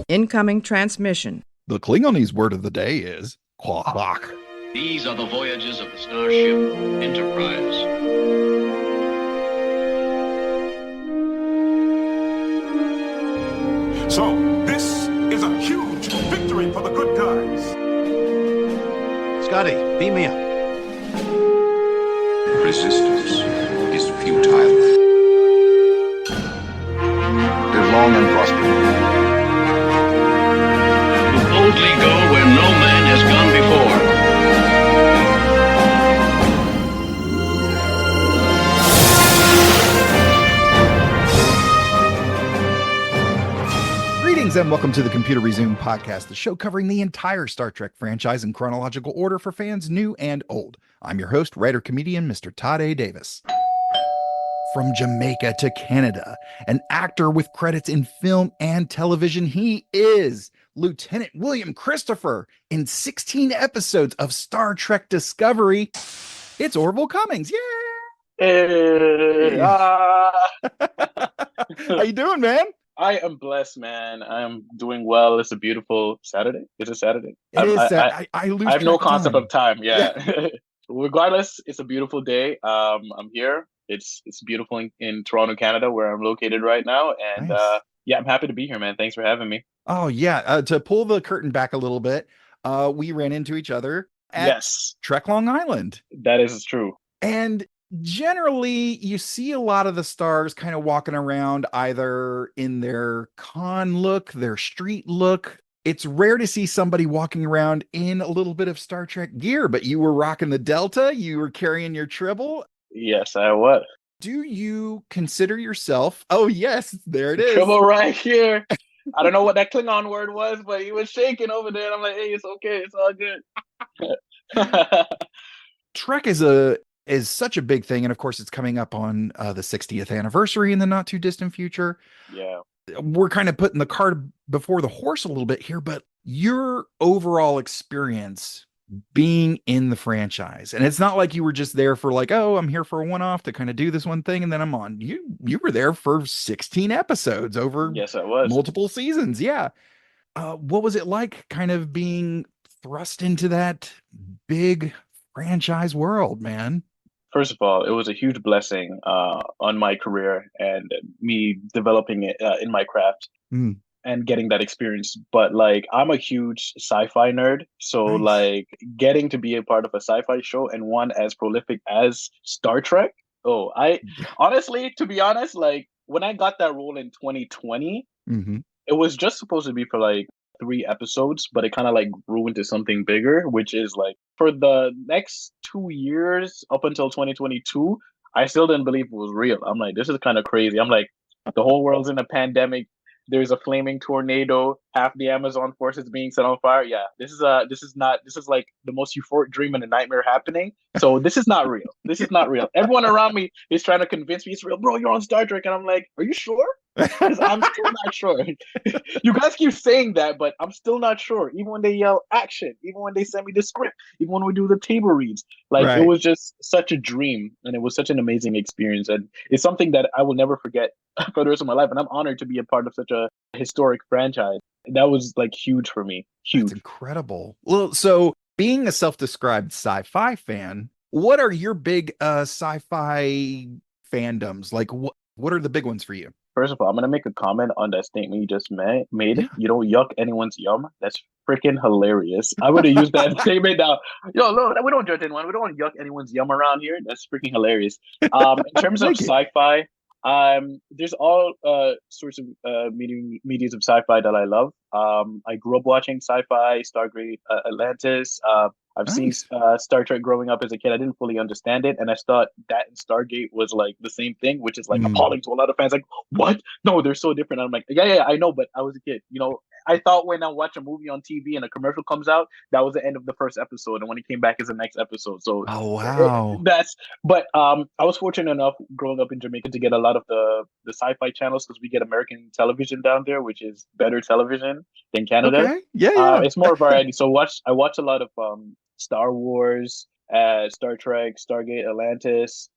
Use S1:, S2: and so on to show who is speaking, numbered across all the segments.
S1: Incoming transmission.
S2: The Klingonese word of the day is Quack.
S3: These are the voyages of the starship Enterprise.
S4: So, this is a huge victory for the good guys.
S5: Scotty, beam me up.
S6: Resistance is futile. Live long and prosper.
S3: Boldly go where no man has gone before.
S2: Greetings and welcome to the Computer Resume podcast, the show covering the entire Star Trek franchise in chronological order for fans new and old. I'm your host, writer-comedian, Mr. Todd A. Davis. From Jamaica to Canada, an actor with credits in film and television, he is Lieutenant William Christopher in 16 episodes of Star Trek Discovery. It's Orville Cummings. Yay!
S7: Hey,
S2: How you doing, man?
S7: I am blessed, man. I'm doing well. It's a beautiful Saturday. Is it Saturday?
S2: It is. I lose.
S7: I have no
S2: track
S7: concept
S2: time.
S7: of time. Yeah. Regardless, it's a beautiful day. I'm here. It's beautiful in Toronto, Canada, where I'm located right now, and
S2: Nice.
S7: yeah, I'm happy to be here, man. Thanks for having me.
S2: Oh yeah. To pull the curtain back a little bit, we ran into each other at
S7: Yes,
S2: Trek Long Island,
S7: that is true.
S2: and generally you see a lot of the stars kind of walking around either in their con look, their street look. It's rare to see somebody walking around in a little bit of Star Trek gear, but you were rocking the Delta, you were carrying your Tribble.
S7: Yes, I was.
S2: Do you consider yourself? Oh yes, there it is.
S7: Trouble right here. I don't know what that Klingon word was, but he was shaking over there. And I'm like, hey, it's okay. It's all good.
S2: Trek is such a big thing, and of course it's coming up on the 60th anniversary in the not too distant future.
S7: Yeah.
S2: We're kind of putting the cart before the horse a little bit here, but your overall experience being in the franchise, and it's not like you were just there for like, oh, I'm here for a one-off to kind of do this one thing and then I'm on. You were there for 16 episodes over
S7: Yes, I was.
S2: multiple seasons. Yeah. What was it like kind of being thrust into that big franchise world, man?
S7: First of all, it was a huge blessing on my career and me developing it in my craft
S2: Mm.
S7: and getting that experience. But like, I'm a huge sci-fi nerd, so
S2: Nice.
S7: like getting to be a part of a sci-fi show and one as prolific as Star Trek. Oh, I honestly, to be honest, like when I got that role in 2020,
S2: Mm-hmm.
S7: it was just supposed to be for like 3 episodes, but it kind of like grew into something bigger, which is like for the next 2 years up until 2022, I still didn't believe it was real. I'm like, this is kind of crazy. I'm like, the whole world's in a pandemic. There's a flaming tornado. Half the Amazon forest is being set on fire. Yeah, this is like the most euphoric dream and a nightmare happening. So this is not real. This is not real. Everyone around me is trying to convince me it's real. Bro, you're on Star Trek, and I'm like, are you sure? Because I'm still not sure. You guys keep saying that, but I'm still not sure. Even when they yell action, even when they send me the script, even when we do the table reads, like
S2: Right.
S7: it was just such a dream, and it was such an amazing experience, and it's something that I will never forget for the rest of my life. And I'm honored to be a part of such a historic franchise. That was like huge for me. Huge.
S2: That's incredible. Well, so being a self-described sci-fi fan, what are your big sci-fi fandoms? Like what are the big ones for you?
S7: First of all, I'm gonna make a comment on that statement you just made.
S2: Yeah.
S7: You don't yuck anyone's yum. That's freaking hilarious. I would have used that statement now. Yo, look, we don't judge anyone. We don't yuck anyone's yum around here. That's freaking hilarious. In terms of
S2: Thank you.
S7: sci-fi, there's all sorts of medias of sci-fi that I love. I grew up watching sci-fi, Stargate Atlantis. I've seen
S2: Nice.
S7: Star Trek growing up as a kid. I didn't fully understand it, and I thought that and Stargate was like the same thing, which is like
S2: Mm.
S7: appalling to a lot of fans. Like, what? No, they're so different. I'm like, yeah, I know, but I was a kid. You know, I thought when I watch a movie on TV and a commercial comes out, that was the end of the first episode, and when it came back is the next episode. So
S2: Oh wow.
S7: I was fortunate enough growing up in Jamaica to get a lot of the sci-fi channels because we get American television down there, which is better television than Canada.
S2: Okay. Yeah.
S7: It's more variety. So I watch a lot of Star Wars, Star Trek, Stargate, Atlantis.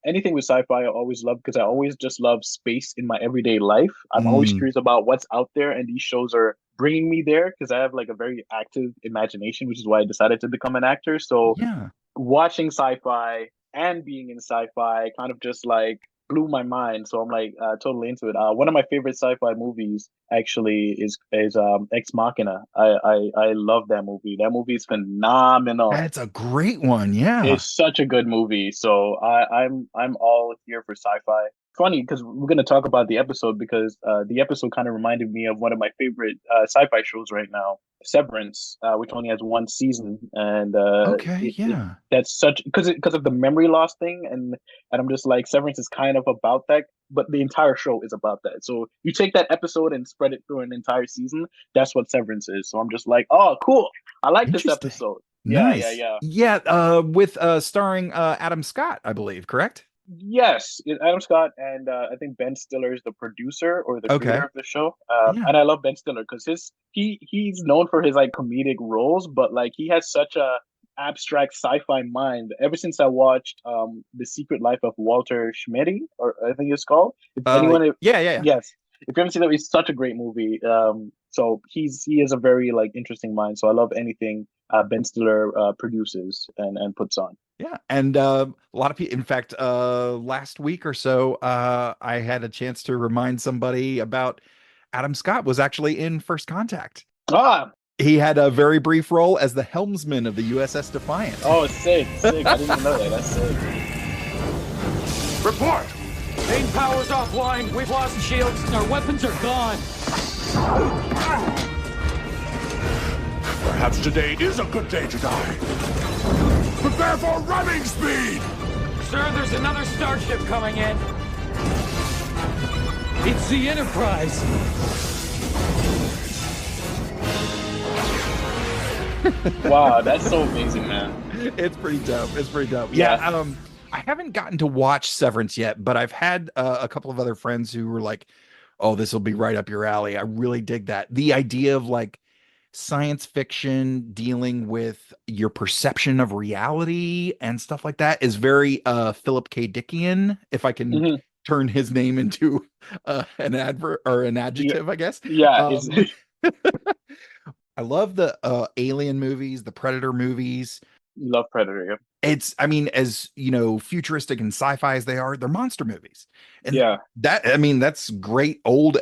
S7: Anything with sci-fi I always love because I always just love space in my everyday life. I'm always
S2: Mm,
S7: curious about what's out there, and these shows are bringing me there because I have like a very active imagination, which is why I decided to become an actor. So
S2: yeah.
S7: watching sci-fi and being in sci-fi kind of just like blew my mind. So I'm like totally into it. One of my favorite sci-fi movies actually is Ex Machina. I love that movie. That movie is phenomenal.
S2: That's a great one. Yeah.
S7: It's such a good movie. So I'm all here for sci-fi. Funny because we're gonna talk about the episode because the episode kind of reminded me of one of my favorite sci-fi shows right now, Severance, which only has one season, and
S2: Okay. Yeah.
S7: that's such because of the memory loss thing, and I'm just like Severance is kind of about that, but the entire show is about that. So you take that episode and spread it through an entire season. That's what Severance is. So I'm just like, oh, cool. I like this
S2: Interesting.
S7: episode. Yeah, yeah,
S2: Nice.
S7: yeah.
S2: Yeah. With starring Adam Scott, I believe. Correct.
S7: Yes, Adam Scott and I think Ben Stiller is the producer or the creator
S2: Okay.
S7: of the show.
S2: Yeah.
S7: And I love Ben Stiller because he's known for his like comedic roles, but like he has such a abstract sci-fi mind. Ever since I watched The Secret Life of Walter Schmitty, or I think it's called. If anyone,
S2: Yeah. Yeah.
S7: yes, if you haven't seen that, it's such a great movie. So he is a very like interesting mind. So I love anything Ben Stiller produces and puts on.
S2: Yeah, and a lot of people. In fact, last week or so, I had a chance to remind somebody about Adam Scott was actually in First Contact.
S7: Ah,
S2: He had a very brief role as the helmsman of the USS Defiant.
S7: oh, sick, sick. I didn't even know that. That's sick.
S4: Report!
S5: Main power's offline. We've lost shields. Our weapons are gone.
S4: Perhaps today is a good day to die. Prepare for running speed!
S5: Sir, there's another starship coming in. It's the Enterprise.
S7: Wow, that's so amazing, man.
S2: It's pretty dope. It's pretty dope.
S7: Yeah.
S2: Yeah. I haven't gotten to watch Severance yet, but I've had a couple of other friends who were like, "Oh, this will be right up your alley." I really dig that. The idea of like science fiction dealing with your perception of reality and stuff like that is very Philip K. Dickian, if I can
S7: Mhm.
S2: turn his name into an adverb or an adjective, I guess.
S7: Yeah,
S2: Um, I love the Alien movies, the Predator movies.
S7: love Predator. Yeah.
S2: It's, I mean, as you know, futuristic and sci-fi as they are, they're monster movies. And
S7: Yeah.
S2: that, I mean, that's great old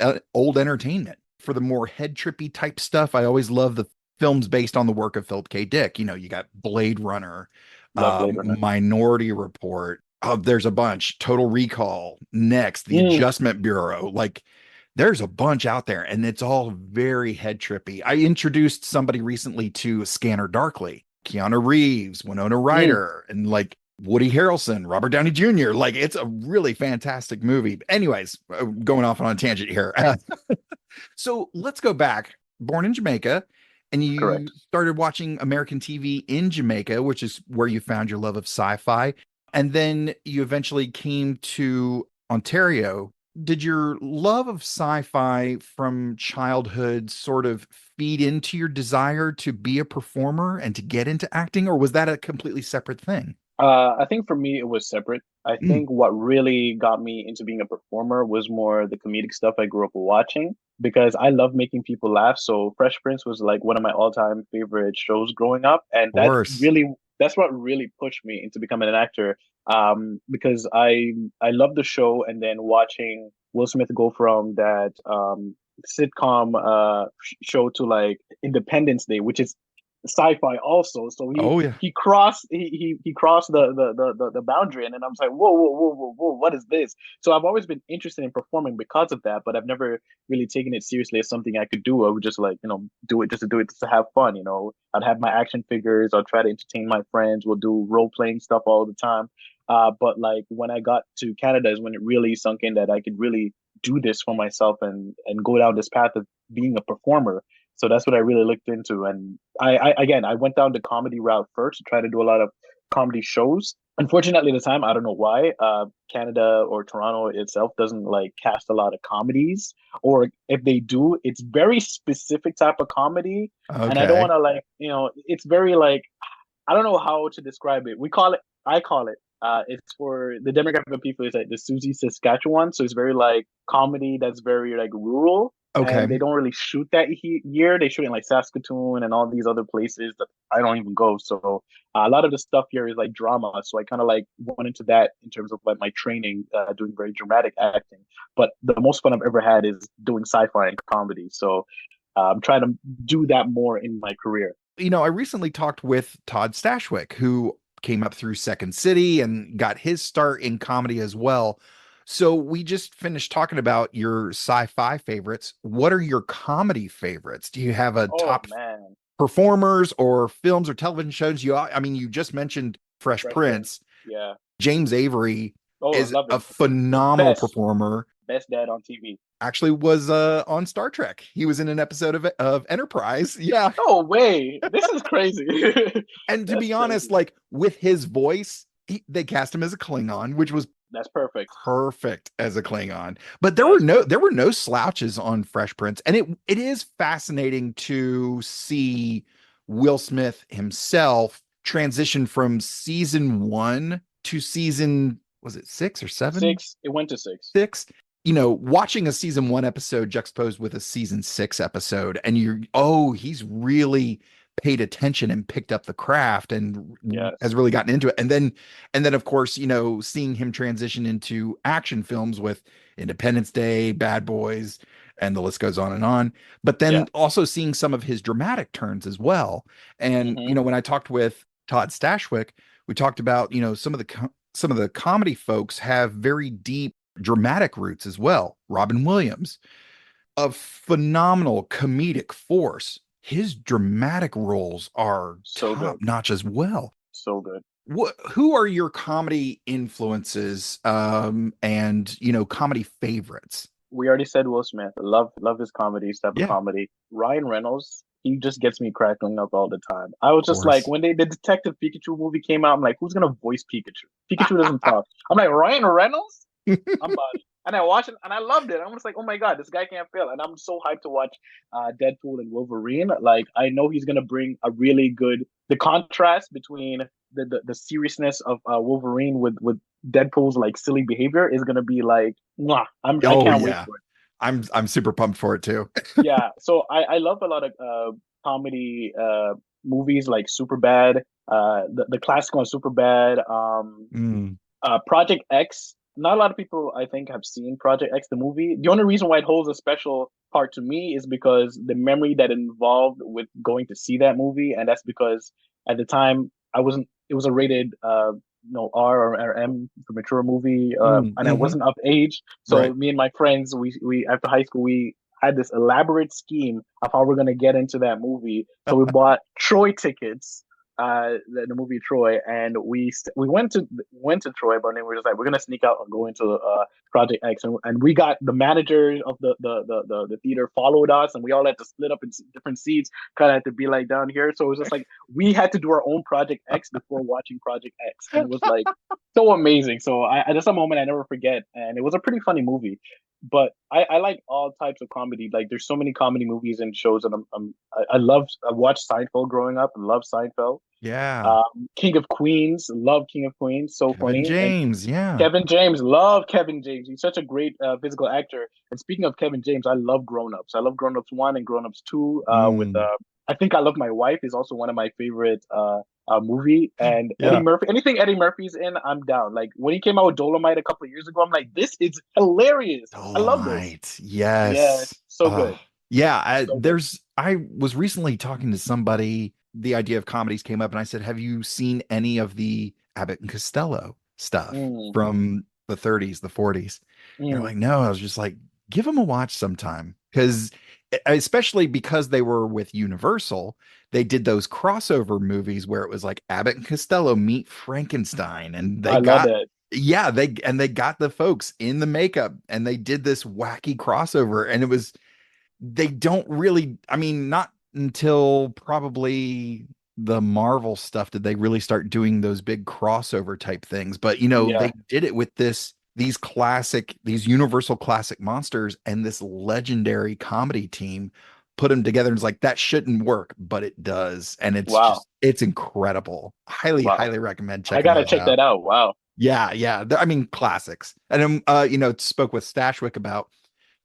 S2: entertainment. For the more head trippy type stuff, I always love the films based on the work of Philip K. Dick. You know, you got Blade Runner,
S7: Love Blade Runner.
S2: Minority Report. Oh, there's a bunch. Total Recall. Next, The Adjustment Bureau. Like, there's a bunch out there, and it's all very head trippy. I introduced somebody recently to Scanner Darkly. Keanu Reeves, Winona Ryder, and like Woody Harrelson, Robert Downey Jr. Like, it's a really fantastic movie. Anyways, going off on a tangent here. So let's go back. Born in Jamaica, and you
S7: Correct.
S2: started watching American TV in Jamaica, which is where you found your love of sci-fi. And then you eventually came to Ontario. Did your love of sci-fi from childhood sort of feed into your desire to be a performer and to get into acting, or was that a completely separate thing?
S7: I think for me it was separate. I
S2: Mm,
S7: think what really got me into being a performer was more the comedic stuff I grew up watching because I love making people laugh. So Fresh Prince was like one of my all-time favorite shows growing up, and
S2: of course.
S7: that's what really pushed me into becoming an actor. Because I love the show, and then watching Will Smith go from that sitcom show to like Independence Day, which is sci-fi also. So
S2: Oh yeah.
S7: he crossed the boundary, and then I was like, whoa, what is this? So I've always been interested in performing because of that, but I've never really taken it seriously as something I could do. I would just like, do it just to have fun. I'd have my action figures, I'll try to entertain my friends, we'll do role-playing stuff all the time. But like when I got to Canada is when it really sunk in that I could really do this for myself and go down this path of being a performer. So that's what I really looked into. And I went down the comedy route first to try to do a lot of comedy shows. Unfortunately, at the time, I don't know why, Canada or Toronto itself doesn't like cast a lot of comedies, or if they do, it's very specific type of comedy. And I don't
S2: Okay.
S7: want to like, it's very like, I don't know how to describe it. I call it It's for the demographic of people is like the Susie, Saskatchewan. So it's very like comedy that's very like rural. And they
S2: Okay.
S7: don't really shoot that year. They shoot in like Saskatoon and all these other places that I don't even go. So a lot of the stuff here is like drama. So I kind of like went into that in terms of like my training, doing very dramatic acting. But the most fun I've ever had is doing sci-fi and comedy. So I'm trying to do that more in my career.
S2: I recently talked with Todd Stashwick, who came up through Second City and got his start in comedy as well. So we just finished talking about your sci-fi favorites. What are your comedy favorites? Do you have a
S7: Oh
S2: top
S7: man,
S2: performers or films or television shows? You just mentioned Fresh
S7: Fresh Prince.
S2: Prince.
S7: Yeah.
S2: James Avery
S7: Oh, I
S2: is
S7: love
S2: a
S7: him. The
S2: phenomenal
S7: best,
S2: performer.
S7: best dad on TV.
S2: Actually was on Star Trek. He was in an episode of Enterprise. Yeah.
S7: No way. This is crazy.
S2: And to
S7: That's
S2: be honest,
S7: crazy.
S2: like with his voice, they cast him as a Klingon, which was
S7: That's perfect.
S2: perfect as a Klingon. But
S7: That's
S2: there were no slouches on Fresh Prince, and it is fascinating to see Will Smith himself transition from season 1 to season, was it 6 or 7?
S7: six. It went to six.
S2: 6. Watching a season 1 episode juxtaposed with a season 6 episode, and he's really paid attention and picked up the craft and
S7: Yes.
S2: has really gotten into it. And then of course, seeing him transition into action films with Independence Day, Bad Boys, and the list goes on and on. But then
S7: Yeah.
S2: also seeing some of his dramatic turns as well. And
S7: Mhm.
S2: when I talked with Todd Stashwick, we talked about, some of the comedy folks have very deep dramatic roots as well. Robin Williams, a phenomenal comedic force. His dramatic roles are
S7: So good.
S2: top notch as well.
S7: So good.
S2: Who are your comedy influences, and comedy favorites?
S7: We already said Will Smith. Love his comedy, type of
S2: Yeah.
S7: comedy. Ryan Reynolds, he just gets me cracking up all the time. I was just
S2: course.
S7: like, when the Detective Pikachu movie came out, I'm like, who's gonna voice Pikachu? Pikachu doesn't talk. I'm like, Ryan Reynolds? I'm about it. And I watched it and I loved it. I'm just like, oh my God, this guy can't fail. And I'm so hyped to watch Deadpool and Wolverine. Like, I know he's gonna bring a really good the contrast between the seriousness of Wolverine with Deadpool's like silly behavior is gonna be like, mwah. I can't wait for it.
S2: I'm super pumped for it too.
S7: Yeah, so I love a lot of comedy movies like Superbad, the classic one Superbad, Project X. Not a lot of people I think have seen Project X, the movie. The only reason why it holds a special part to me is because the memory that involved with going to see that movie, and that's because at the time I wasn't. It was a rated R or M for mature movie, and I wasn't of age. So
S2: Right.
S7: me and my friends, we after high school, we had this elaborate scheme of how we're gonna get into that movie. So we bought Troy tickets, the movie Troy, and we went to Troy, but then we were just like, we're gonna sneak out and go into Project X, and we got the manager of the theater followed us, and we all had to split up in different seats, kind of had to be like down here. So it was just like we had to do our own Project X before watching Project X, and it was like so amazing. So that's a moment I never forget, and it was a pretty funny movie. But I like all types of comedy. Like there's so many comedy movies and shows, and I watched Seinfeld growing up and love Seinfeld.
S2: Yeah.
S7: King of Queens, love King of Queens, so
S2: Kevin
S7: funny.
S2: James, yeah.
S7: Kevin James, love Kevin James. He's such a great physical actor. And speaking of Kevin James, I love Grown Ups. I love Grown Ups 1 and Grown Ups 2. With I Think I Love My Wife is also one of my favorite movie. And
S2: Yeah.
S7: Eddie Murphy, anything Eddie Murphy's in, I'm down. Like when he came out with Dolomite a couple of years ago, I'm like, this is hilarious. I love this.
S2: Dolomite. Yes.
S7: Yeah, so good.
S2: Yeah,
S7: So good.
S2: I was recently talking to somebody, the idea of comedies came up, and I said, have you seen any of the Abbott and Costello stuff from the 30s, the 40s? They're like, no. I was just like, give them a watch sometime, because especially because they were with Universal, they did those crossover movies where it was like Abbott and Costello meet Frankenstein, and
S7: I love it.
S2: yeah, they got the folks in the makeup, and they did this wacky crossover, and they don't really, I mean, not until probably the Marvel stuff did they really start doing those big crossover type things. But they did it with these Universal classic monsters and this legendary comedy team, put them together, and it's like, that shouldn't work, but it does. And it's it's incredible. Highly recommend checking
S7: I gotta check that out. Wow.
S2: Yeah. I mean, classics. And spoke with Stashwick about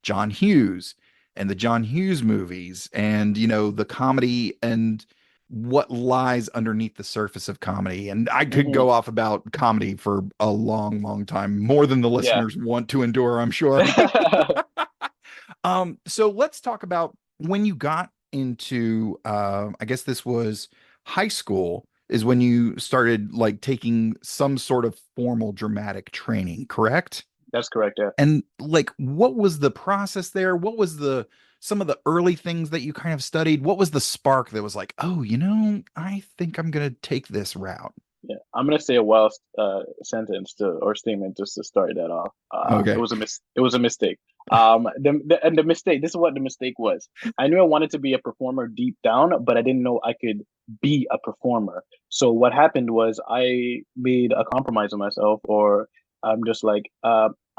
S2: John Hughes and the John Hughes movies and, the comedy and what lies underneath the surface of comedy. And I could
S7: Hmm.
S2: go off about comedy for a long, long time, more than the
S7: Yeah.
S2: listeners want to endure, I'm sure. So let's talk about when you got into, I guess this was high school, is when you started like taking some sort of formal dramatic training, correct?
S7: That's correct. Yeah.
S2: And like, what was the process there? What was some of the early things that you kind of studied? What was the spark that was like, oh, I think I'm gonna take this route?
S7: Yeah, I'm gonna say a wild sentence to or statement just to start that off. It
S2: Okay.
S7: was it was a mistake. The mistake. This is what the mistake was. I knew I wanted to be a performer deep down, but I didn't know I could be a performer. So what happened was I made a compromise with myself, or I'm just like,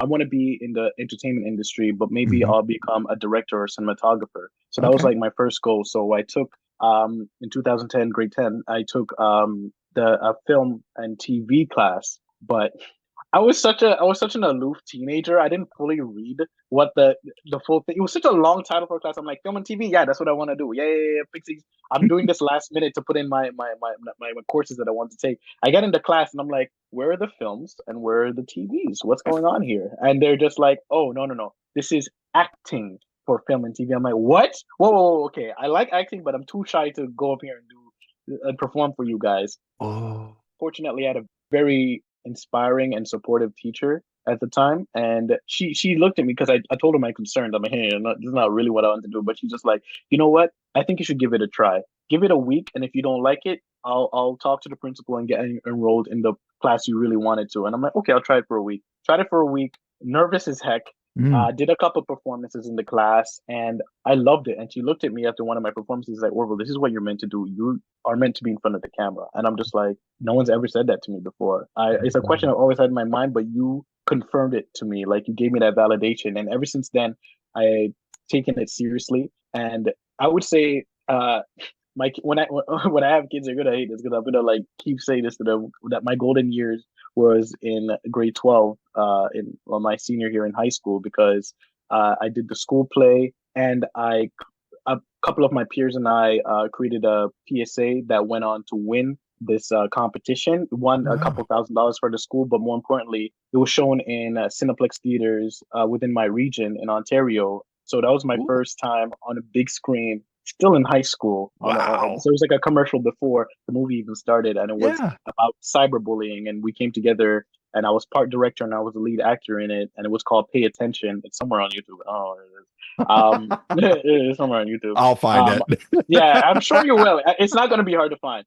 S7: I want to be in the entertainment industry, but maybe
S2: Mhm.
S7: I'll become a director or cinematographer. So that was
S2: Okay.
S7: like my first goal. So I took in 2010, grade 10, I took the film and TV class, but I was such an aloof teenager. I didn't fully read what the full thing. It was such a long title for a class. I'm like, film and TV, yeah, that's what I want to do. Yeah. Fix these. I'm doing this last minute to put in my courses that I want to take. I get into class and I'm like, where are the films and where are the TVs? What's going on here? And they're just like, oh no, this is acting for film and TV. I'm like, what? Whoa, okay. I like acting, but I'm too shy to go up here and do and perform for you guys.
S2: Oh,
S7: Fortunately, I had a very inspiring and supportive teacher at the time, and she looked at me because I told her my concerns. I'm like, hey, this is not really what I want to do, but she's just like, you know what? I think you should give it a try. Give it a week, and if you don't like it, I'll talk to the principal and get enrolled in the class you really wanted to. And I'm like, okay, I'll try it for a week. Tried it for a week, nervous as heck.
S2: mm.
S7: Did a couple performances in the class, and I loved it. And she looked at me after one of my performances, like, Orville, this is what you're meant to do. You are meant to be in front of the camera. And I'm just like, no one's ever said that to me before. It's a question I've always had in my mind, but you confirmed it to me. Like you gave me that validation. And ever since then, I taken it seriously. And I would say, my when I when I have kids, they're gonna hate this because I'm gonna like keep saying this to them that my golden years was in grade 12, in my senior year in high school because I did the school play and a couple of my peers and I created a PSA that went on to win this competition. Won a couple
S2: Wow.
S7: $1,000s for the school, but more importantly, it was shown in Cineplex theaters within my region in Ontario. So that was my
S2: Ooh,
S7: first time on a big screen, still in high school.
S2: wow.
S7: So it was like a commercial before the movie even started, and it was
S2: Yeah.
S7: about cyberbullying. And we came together, and I was part director and I was the lead actor in it, and it was called Pay Attention. It's somewhere on YouTube. Oh, it is. It is somewhere on YouTube.
S2: I'll find
S7: Um,
S2: it.
S7: yeah, I'm sure you will. It's not going to be hard to find.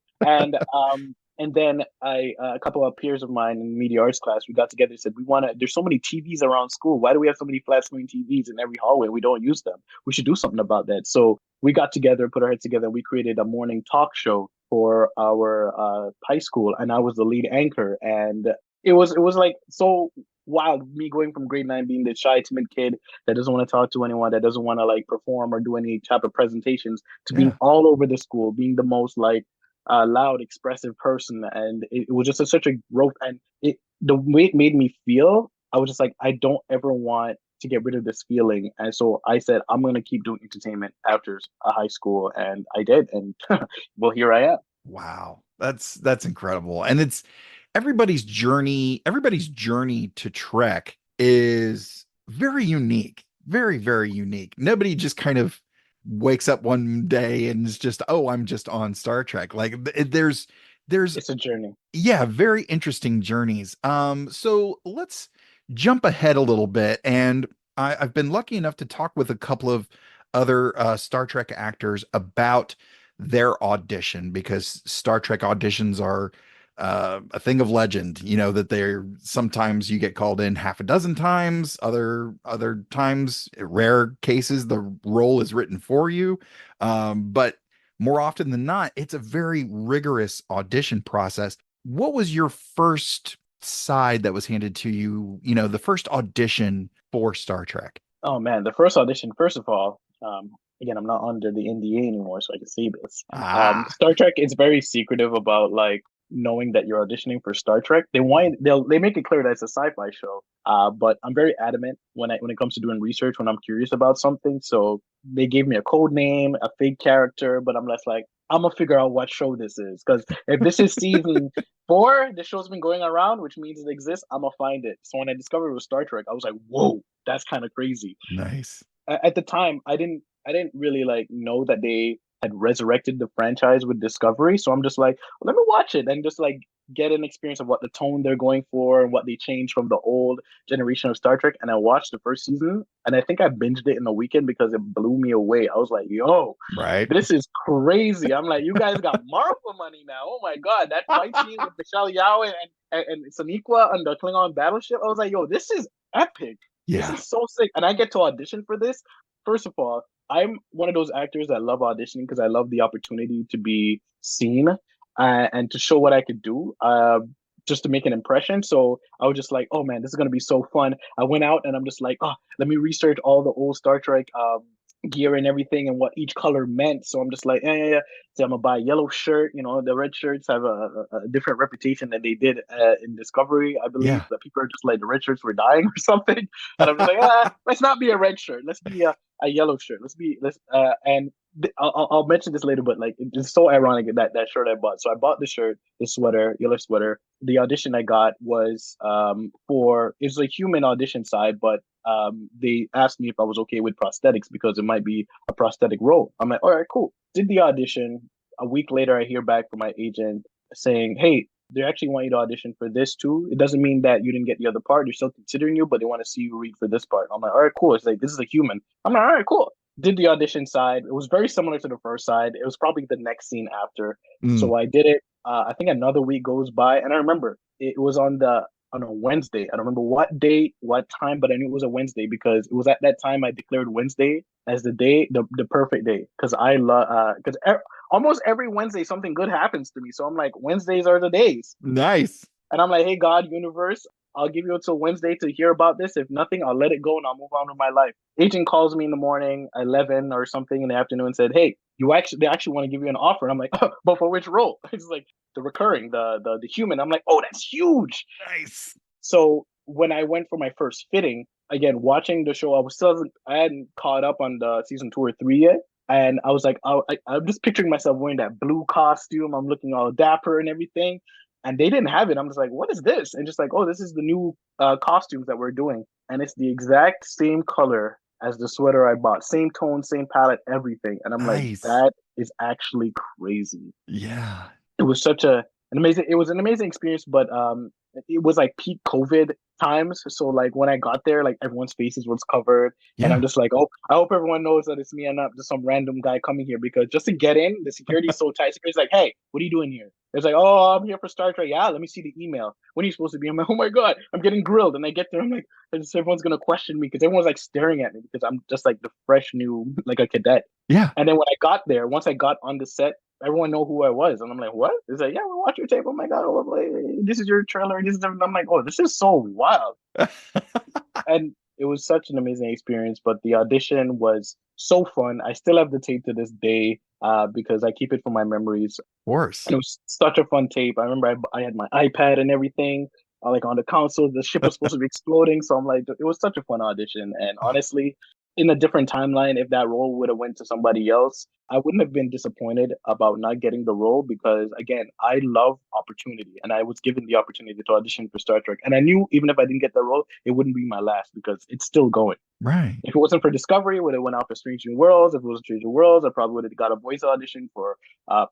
S7: And then a couple of peers of mine in media arts class, we got together and said, we want to, there's so many TVs around school. Why do we have so many flat screen TVs in every hallway? We don't use them. We should do something about that. So we got together, put our heads together, and we created a morning talk show for our high school. And I was the lead anchor. And it was like so wild, me going from grade 9 being the shy, timid kid that doesn't want to talk to anyone, that doesn't want to like perform or do any type of presentations, to being
S2: Yeah.
S7: all over the school, being the most like loud, expressive person, and it was just such a growth. And the way it made me feel, I was just like, I don't ever want to get rid of this feeling. And so I said, I'm gonna keep doing entertainment after high school, and I did. And well, here I am.
S2: Wow. That's incredible. And it's everybody's journey to Trek is very unique. Very, very unique. Nobody just kind of wakes up one day and is just, oh, I'm just on Star Trek. Like there's
S7: It's a journey.
S2: yeah, very interesting journeys. So let's jump ahead a little bit. And I've been lucky enough to talk with a couple of other Star Trek actors about their audition because Star Trek auditions are a thing of legend. That they're sometimes you get called in half a dozen times, other times, rare cases, the role is written for you. But more often than not, it's a very rigorous audition process. What was your first side that was handed to you, the first audition for Star Trek?
S7: Oh man, the first audition. First of all, again, I'm not under the NDA anymore, so I can say this.
S2: Ah,
S7: Star Trek is very secretive about like knowing that you're auditioning for Star Trek. They make it clear that it's a sci-fi show. But I'm very adamant when it comes to doing research when I'm curious about something. So they gave me a code name, a fake character, but I'm less like, I'm gonna figure out what show this is, because if this is season 4, the show's been going around, which means it exists. I'm gonna find it. So when I discovered it was Star Trek, I was like, whoa, that's kind of crazy.
S2: Nice.
S7: At the time, I didn't really like know that they had resurrected the franchise with Discovery. So I'm just like, let me watch it and just like get an experience of what the tone they're going for and what they changed from the old generation of Star Trek. And I watched the first season, and I think I binged it in a weekend because it blew me away. I was like, yo,
S2: Right.
S7: this is crazy. I'm like, you guys got Marvel money now. Oh my God. That fight scene with Michelle Yao and Sonequa on the Klingon battleship. I was like, yo, this is epic.
S2: Yeah.
S7: This is so sick. And I get to audition for this. First of all, I'm one of those actors that love auditioning because I love the opportunity to be seen and to show what I could do, just to make an impression. So I was just like, oh man, this is going to be so fun. I went out and I'm just like, oh, let me research all the old Star Trek gear and everything and what each color meant. So I'm just like, yeah. So I'm gonna buy a yellow shirt. You know, the red shirts have a different reputation than they did in Discovery. I believe that people are just like, the red shirts were dying or something. And I'm just like, let's not be a red shirt. Let's be a yellow shirt. I'll mention this later, but like it's so ironic that shirt I bought. So I bought the shirt, the sweater, yellow sweater. The audition I got was it was a human audition side, but they asked me if I was okay with prosthetics because it might be a prosthetic role. I'm like, all right, cool. Did the audition. A week later, I hear back from my agent saying, hey, they actually want you to audition for this too. It doesn't mean that you didn't get the other part. They're still considering you, but they want to see you read for this part. I'm like, all right, cool. It's like, this is a human. I'm like, all right, cool. Did the audition side. It was very similar to the first side. It was probably the next scene after. So I did it. I think another week goes by, and I remember it was on a Wednesday. I don't remember what day, what time, but I knew it was a Wednesday because it was at that time I declared Wednesday as the day, the perfect day. Because almost every Wednesday something good happens to me. So I'm like, Wednesdays are the days.
S2: Nice.
S7: And I'm like, hey, God, universe, I'll give you until Wednesday to hear about this. If nothing, I'll let it go and I'll move on with my life. Agent calls me in the morning, 11 or something in the afternoon, and said, hey, they actually want to give you an offer. And I'm like, oh, but for which role? It's like the recurring, the human. I'm like, oh, that's huge.
S2: Nice. So
S7: when I went for my first fitting, again, watching the show, I hadn't caught up on the season 2 or 3 yet. And I was like, I'm just picturing myself wearing that blue costume. I'm looking all dapper and everything. And they didn't have it. I'm just like, what is this? And just like, oh, this is the new costumes that we're doing. And it's the exact same color as the sweater I bought. Same tone, same palette, everything. And I'm like, that is actually crazy.
S2: Yeah.
S7: It was an amazing experience, but it was like peak COVID times. So like when I got there, like everyone's faces was covered. And I'm just like, oh, I hope everyone knows that it's me and not just some random guy coming here, because just to get in, the security is so tight. Security's like, hey, what are you doing here? It's like, oh, I'm here for Star Trek. Yeah, let me see the email. When are you supposed to be? I'm like, oh my God, I'm getting grilled. And I get there, I'm like, everyone's gonna question me because everyone's like staring at me because I'm just like the fresh new, like a cadet.
S2: Yeah.
S7: And then when I got there, once I got on the set, everyone know who I was. And I'm like, what? It's like, yeah, we watch your tape. Oh my God, this is your trailer. I'm like, oh, this is so wild. And it was such an amazing experience, but the audition was so fun. I still have the tape to this day because I keep it for my memories.
S2: Of course.
S7: And it was such a fun tape. I remember I had my iPad and everything, like on the console. The ship was supposed to be exploding. So I'm like, it was such a fun audition. And honestly, in a different timeline, if that role would have went to somebody else, I wouldn't have been disappointed about not getting the role because, again, I love opportunity and I was given the opportunity to audition for Star Trek. And I knew even if I didn't get the role, it wouldn't be my last because it's still going.
S2: Right.
S7: If it wasn't for Discovery, it would have went out for Strange New Worlds. If it was Strange New Worlds, I probably would have got a voice audition for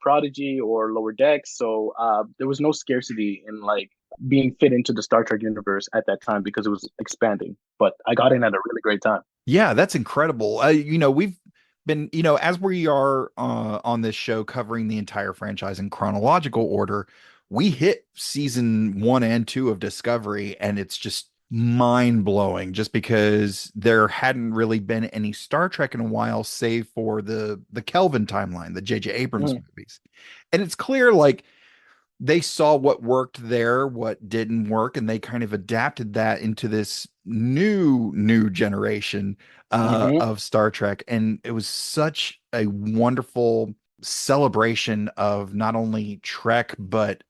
S7: Prodigy or Lower Decks. So there was no scarcity in like being fit into the Star Trek universe at that time because it was expanding. But I got in at a really great time.
S2: Yeah, that's incredible. We've been, as we are on this show covering the entire franchise in chronological order, we hit season 1 and 2 of Discovery, and it's just mind blowing just because there hadn't really been any Star Trek in a while, save for the Kelvin timeline, the J.J. Abrams movies. And it's clear, like, they saw what worked there, what didn't work, and they kind of adapted that into this new generation of Star Trek. And it was such a wonderful celebration of not only Trek, but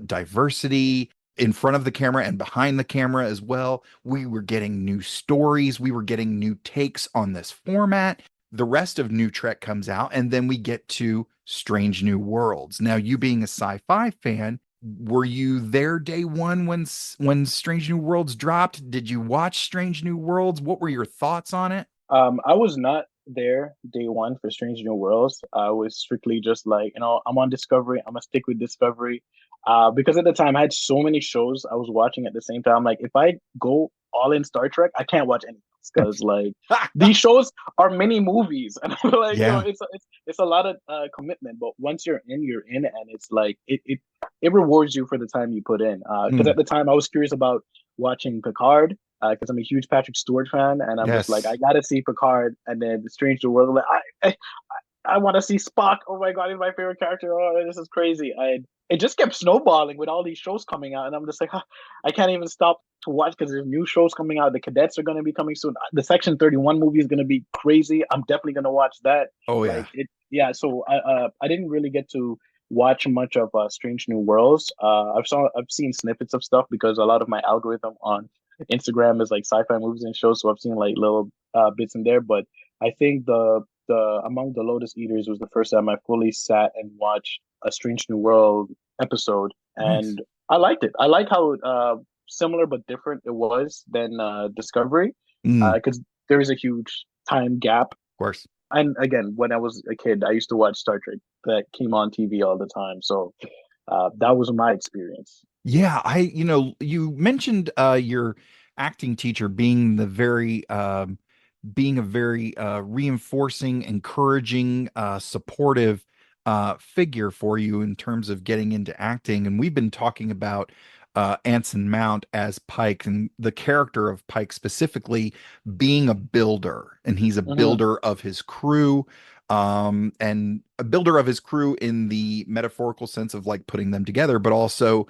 S2: diversity in front of the camera and behind the camera as well. We were getting new stories. We were getting new takes on this format. The rest of New Trek comes out, and then we get to Strange New Worlds. Now, you being a sci-fi fan, were you there day one when Strange New Worlds dropped? Did you watch Strange New Worlds? What were your thoughts on it?
S7: I was not there day one for Strange New Worlds. I was strictly just like, I'm on Discovery. I'm gonna stick with Discovery. Because at the time I had so many shows I was watching at the same time. Like, if I go all in Star Trek, I can't watch anything else because like these shows are mini movies, and I'm like,
S2: Yeah.
S7: it's a lot of commitment. But once you're in, and it's like it rewards you for the time you put in. Because at the time I was curious about watching Picard, because I'm a huge Patrick Stewart fan, and I'm just like,
S2: Yes.
S7: I gotta see Picard, and then The Strange New World. I'm like, I want to see Spock. Oh my god, he's my favorite character. Oh, this is crazy. It just kept snowballing with all these shows coming out, and I'm just like, I can't even stop to watch because there's new shows coming out. The Cadets are going to be coming soon. The Section 31 movie is going to be crazy. I'm definitely going to watch that.
S2: Oh yeah.
S7: Like it, yeah. So I didn't really get to watch much of Strange New Worlds. I've seen snippets of stuff because a lot of my algorithm on Instagram is like sci-fi movies and shows, so I've seen like little bits in there. But I think the Among the Lotus Eaters was the first time I fully sat and watched a Strange New World episode,
S2: Nice.
S7: and I liked it. I like how similar but different it was than Discovery,
S2: Of
S7: because there is a huge time gap.
S2: course.
S7: And again, when I was a kid, I used to watch Star Trek that came on TV all the time, so that was my experience.
S2: Yeah, you mentioned your acting teacher being a very reinforcing, encouraging, supportive figure for you in terms of getting into acting. And we've been talking about Anson Mount as Pike and the character of Pike specifically being a builder, and he's a
S7: Hmm.
S2: builder of his crew. And a builder of his crew in the metaphorical sense of like putting them together, but also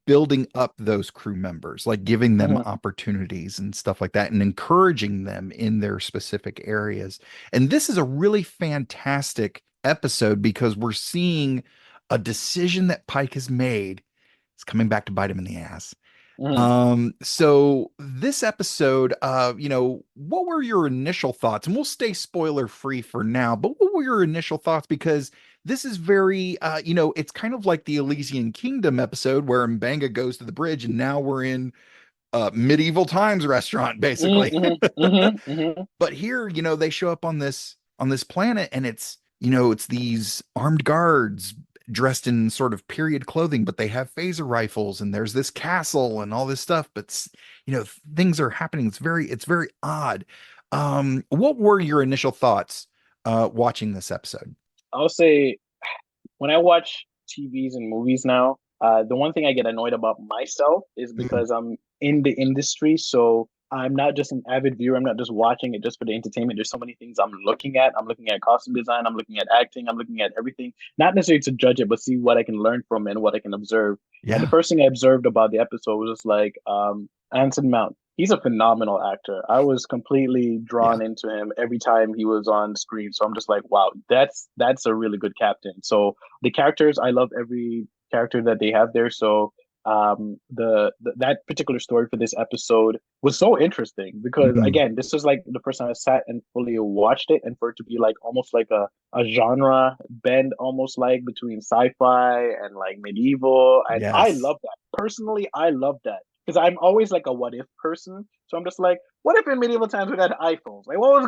S2: building up those crew members, like giving them
S7: Hmm.
S2: opportunities and stuff like that, and encouraging them in their specific areas. And this is a really fantastic episode because we're seeing a decision that Pike has made. It's coming back to bite him in the ass.
S7: Hmm.
S2: So this episode, what were your initial thoughts? And we'll stay spoiler free for now, but what were your initial thoughts? Because this is very, it's kind of like the Elysian Kingdom episode where M'Benga goes to the bridge, and now we're in medieval times restaurant, basically.
S7: Hmm. Hmm. Hmm.
S2: But here, they show up on this planet, and it's these armed guards dressed in sort of period clothing, but they have phaser rifles, and there's this castle and all this stuff. But things are happening. It's very odd. What were your initial thoughts watching this episode?
S7: I'll say when I watch TVs and movies now, the one thing I get annoyed about myself is
S2: Mm,
S7: because I'm in the industry, so I'm not just an avid viewer. I'm not just watching it just for the entertainment. There's so many things I'm looking at. I'm looking at costume design. I'm looking at acting. I'm looking at everything. Not necessarily to judge it, but see what I can learn from it and what I can observe. And the
S2: yeah.
S7: first thing I observed about the episode was just like Anson Mount. He's a phenomenal actor. I was completely
S2: Yeah.
S7: drawn into him every time he was on screen. So I'm just like, wow, that's a really good captain. So the characters, I love every character that they have there. So the that particular story for this episode was so interesting because
S2: Mhm.
S7: again, this was like the first time I sat and fully watched it, and for it to be like almost like a genre bend, almost like between sci-fi and like medieval, and I
S2: Yes.
S7: love that. Personally, I love that because I'm always like a what if person. So I'm just like, what if in medieval times we had iPhones? Like, what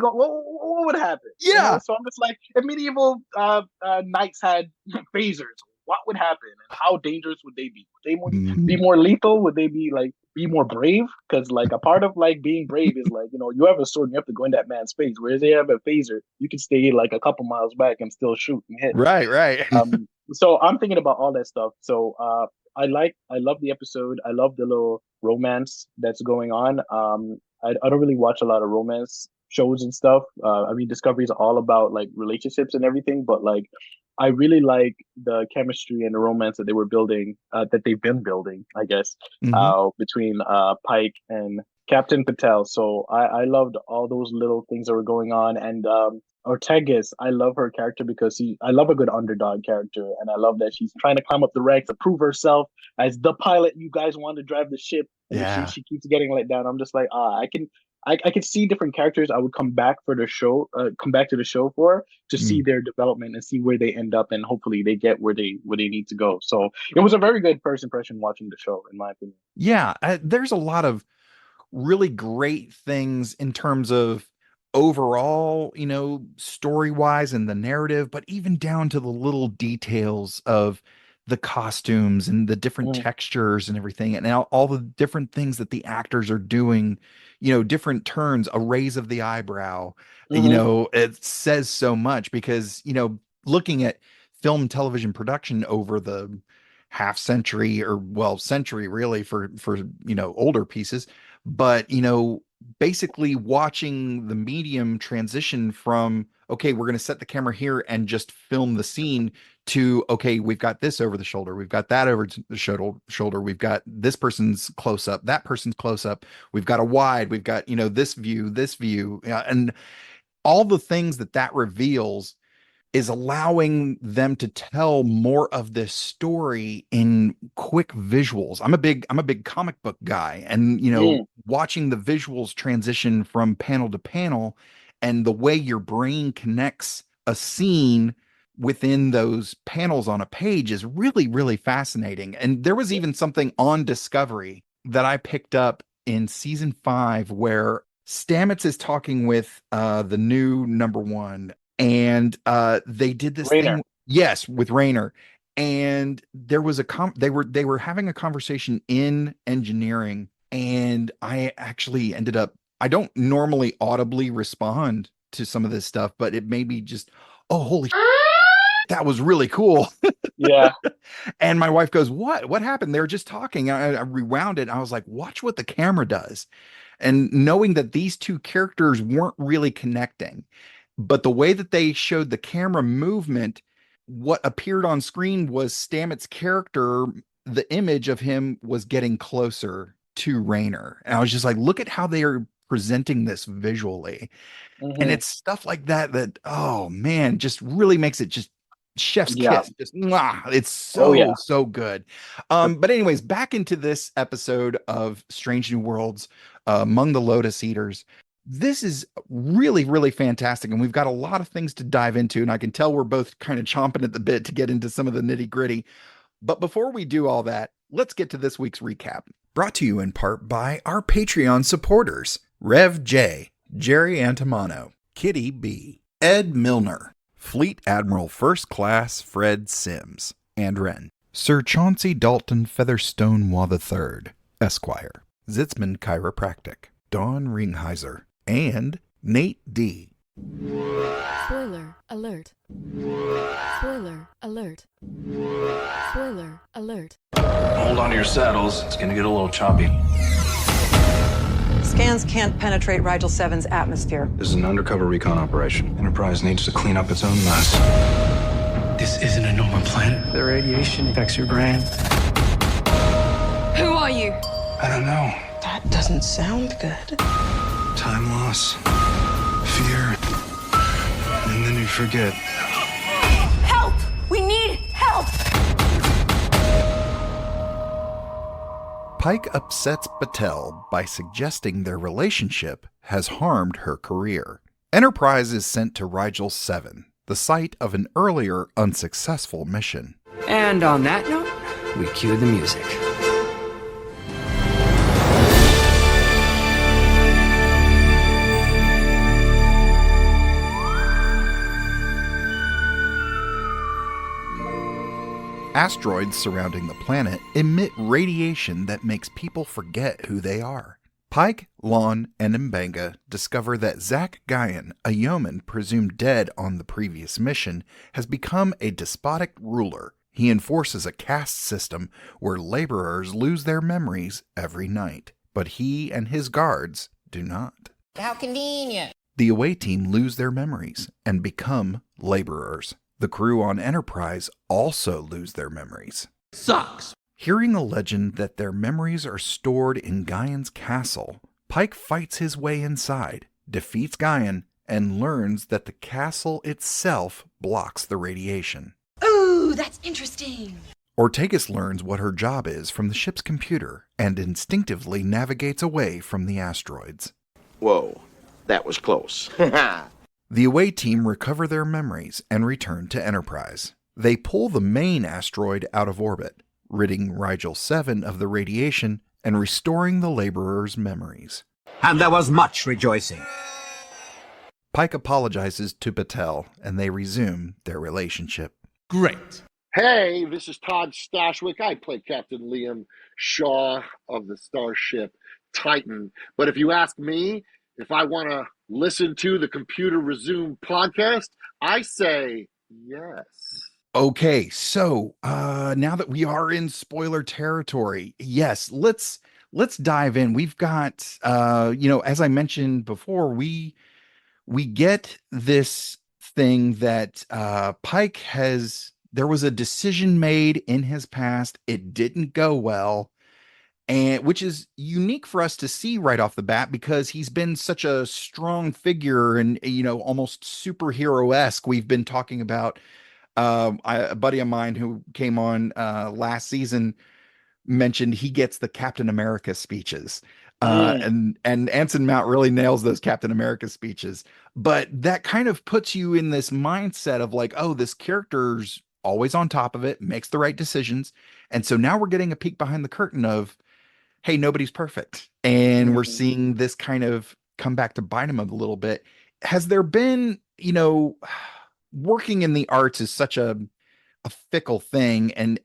S7: would happen? You know?
S2: Yeah.
S7: So I'm just like, if medieval knights had phasers, what would happen and how dangerous would they be? Would they be
S2: Mhm.
S7: more lethal? Would they be like be more brave? Because like a part of like being brave is like, you have a sword and you have to go in that man's face. Whereas they have a phaser, you can stay like a couple miles back and still shoot and hit.
S2: Right, right.
S7: So I'm thinking about all that stuff. So I love the episode. I love the little romance that's going on. I don't really watch a lot of romance shows and stuff. I mean, Discovery is all about like relationships and everything, but like I really like the chemistry and the romance that they were building, that they've been building, I guess,
S2: Mhm.
S7: between Pike and Captain Patel. So I loved all those little things that were going on. And Ortegas, I love her character because I love a good underdog character. And I love that she's trying to climb up the ranks to prove herself as the pilot you guys want to drive the ship. And
S2: Yeah.
S7: she keeps getting let down. I'm just like, I could see different characters I would come back for the show, come back to the show for to see their development and see where they end up, and hopefully they get where they need to go. So it was a very good first impression watching the show, in my opinion.
S2: Yeah, there's a lot of really great things in terms of overall, story wise and the narrative, but even down to the little details of the costumes and the different textures and everything, and all the different things that the actors are doing, different turns, a raise of the eyebrow, it says so much because, looking at film television production over the half century or century really for older pieces, but basically watching the medium transition from, okay, we're going to set the camera here and just film the scene, to, okay, we've got this over the shoulder, we've got that over the shoulder, we've got this person's close up, that person's close up, we've got a wide, we've got this view, and all the things that reveals is allowing them to tell more of this story in quick visuals. I'm a big comic book guy, and watching the visuals transition from panel to panel and the way your brain connects a scene within those panels on a page is really, really fascinating. And there was even something on Discovery that I picked up in season 5 where Stamets is talking with the new number one, and they did this thing, yes, with Raynor, and there was they were having a conversation in engineering, and I actually ended up, I don't normally audibly respond to some of this stuff, but it made me just, oh, holy that was really cool.
S7: Yeah.
S2: And my wife goes, what happened? They were just talking. I rewound it. I was like, watch what the camera does. And knowing that these two characters weren't really connecting, but the way that they showed the camera movement, what appeared on screen was Stamets' character, the image of him was getting closer to Raynor. And I was just like, look at how they are presenting this visually. And it's stuff like that, oh man, just really makes it just chef's kiss. Just it's so good. But anyways, back into this episode of Strange New Worlds, Among the Lotus Eaters. This is really, really fantastic, and we've got a lot of things to dive into, and I can tell we're both kind of chomping at the bit to get into some of the nitty-gritty. But before we do all that, let's get to this week's recap. Brought to you in part by our Patreon supporters: Rev J, Jerry Antimano, Kitty B, Ed Milner, Fleet Admiral First Class Fred Sims, and Wren, Sir Chauncey Dalton Featherstone Waugh III, Esquire, Zitzman Chiropractic, Dawn Ringheiser, and Nate D.
S8: Spoiler alert. Spoiler alert. Spoiler alert.
S9: Hold on to your saddles. It's gonna get a little choppy.
S10: Scans can't penetrate Rigel 7's atmosphere.
S9: This is an undercover recon operation. Enterprise needs to clean up its own mess.
S5: This isn't a normal planet. The radiation affects your brain.
S8: Who are you?
S9: I don't know.
S10: That doesn't sound good.
S9: Time loss, fear, and then you forget.
S8: Help! We need help!
S2: Pike upsets Batel by suggesting their relationship has harmed her career. Enterprise is sent to Rigel 7, the site of an earlier unsuccessful mission.
S5: And on that note, we cue the music.
S2: Asteroids surrounding the planet emit radiation that makes people forget who they are. Pike, Lon, and M'Benga discover that Zach Guyan, a yeoman presumed dead on the previous mission, has become a despotic ruler. He enforces a caste system where laborers lose their memories every night, but he and his guards do not.
S11: How convenient.
S2: The away team lose their memories and become laborers. The crew on Enterprise also lose their memories.
S5: Sucks.
S2: Hearing the legend that their memories are stored in Guyan's castle, Pike fights his way inside, defeats Guyan, and learns that the castle itself blocks the radiation.
S8: Ooh, that's interesting.
S2: Ortegas learns what her job is from the ship's computer and instinctively navigates away from the asteroids.
S11: Whoa, that was close.
S2: The away team recover their memories and return to Enterprise. They pull the main asteroid out of orbit, ridding Rigel 7 of the radiation and restoring the laborers' memories.
S12: And there was much rejoicing.
S2: Pike apologizes to Patel, and they resume their relationship.
S12: Great.
S13: Hey, this is Todd Stashwick. I play Captain Liam Shaw of the Starship Titan. But if you ask me, if I want to listen to the Computer Resume podcast, I say yes.
S2: Okay, so now that we are in spoiler territory, yes, let's dive in. We've got as I mentioned before, we get this thing that Pike there was a decision made in his past. It didn't go well, and which is unique for us to see right off the bat because he's been such a strong figure and almost superhero-esque. We've been talking about a buddy of mine who came on last season mentioned he gets the Captain America speeches. And Anson Mount really nails those Captain America speeches. But that kind of puts you in this mindset of like, oh, this character's always on top of it, makes the right decisions. And so now we're getting a peek behind the curtain of, hey, nobody's perfect. And we're seeing this kind of come back to bite him a little bit. Has there been, working in the arts is such a fickle thing. And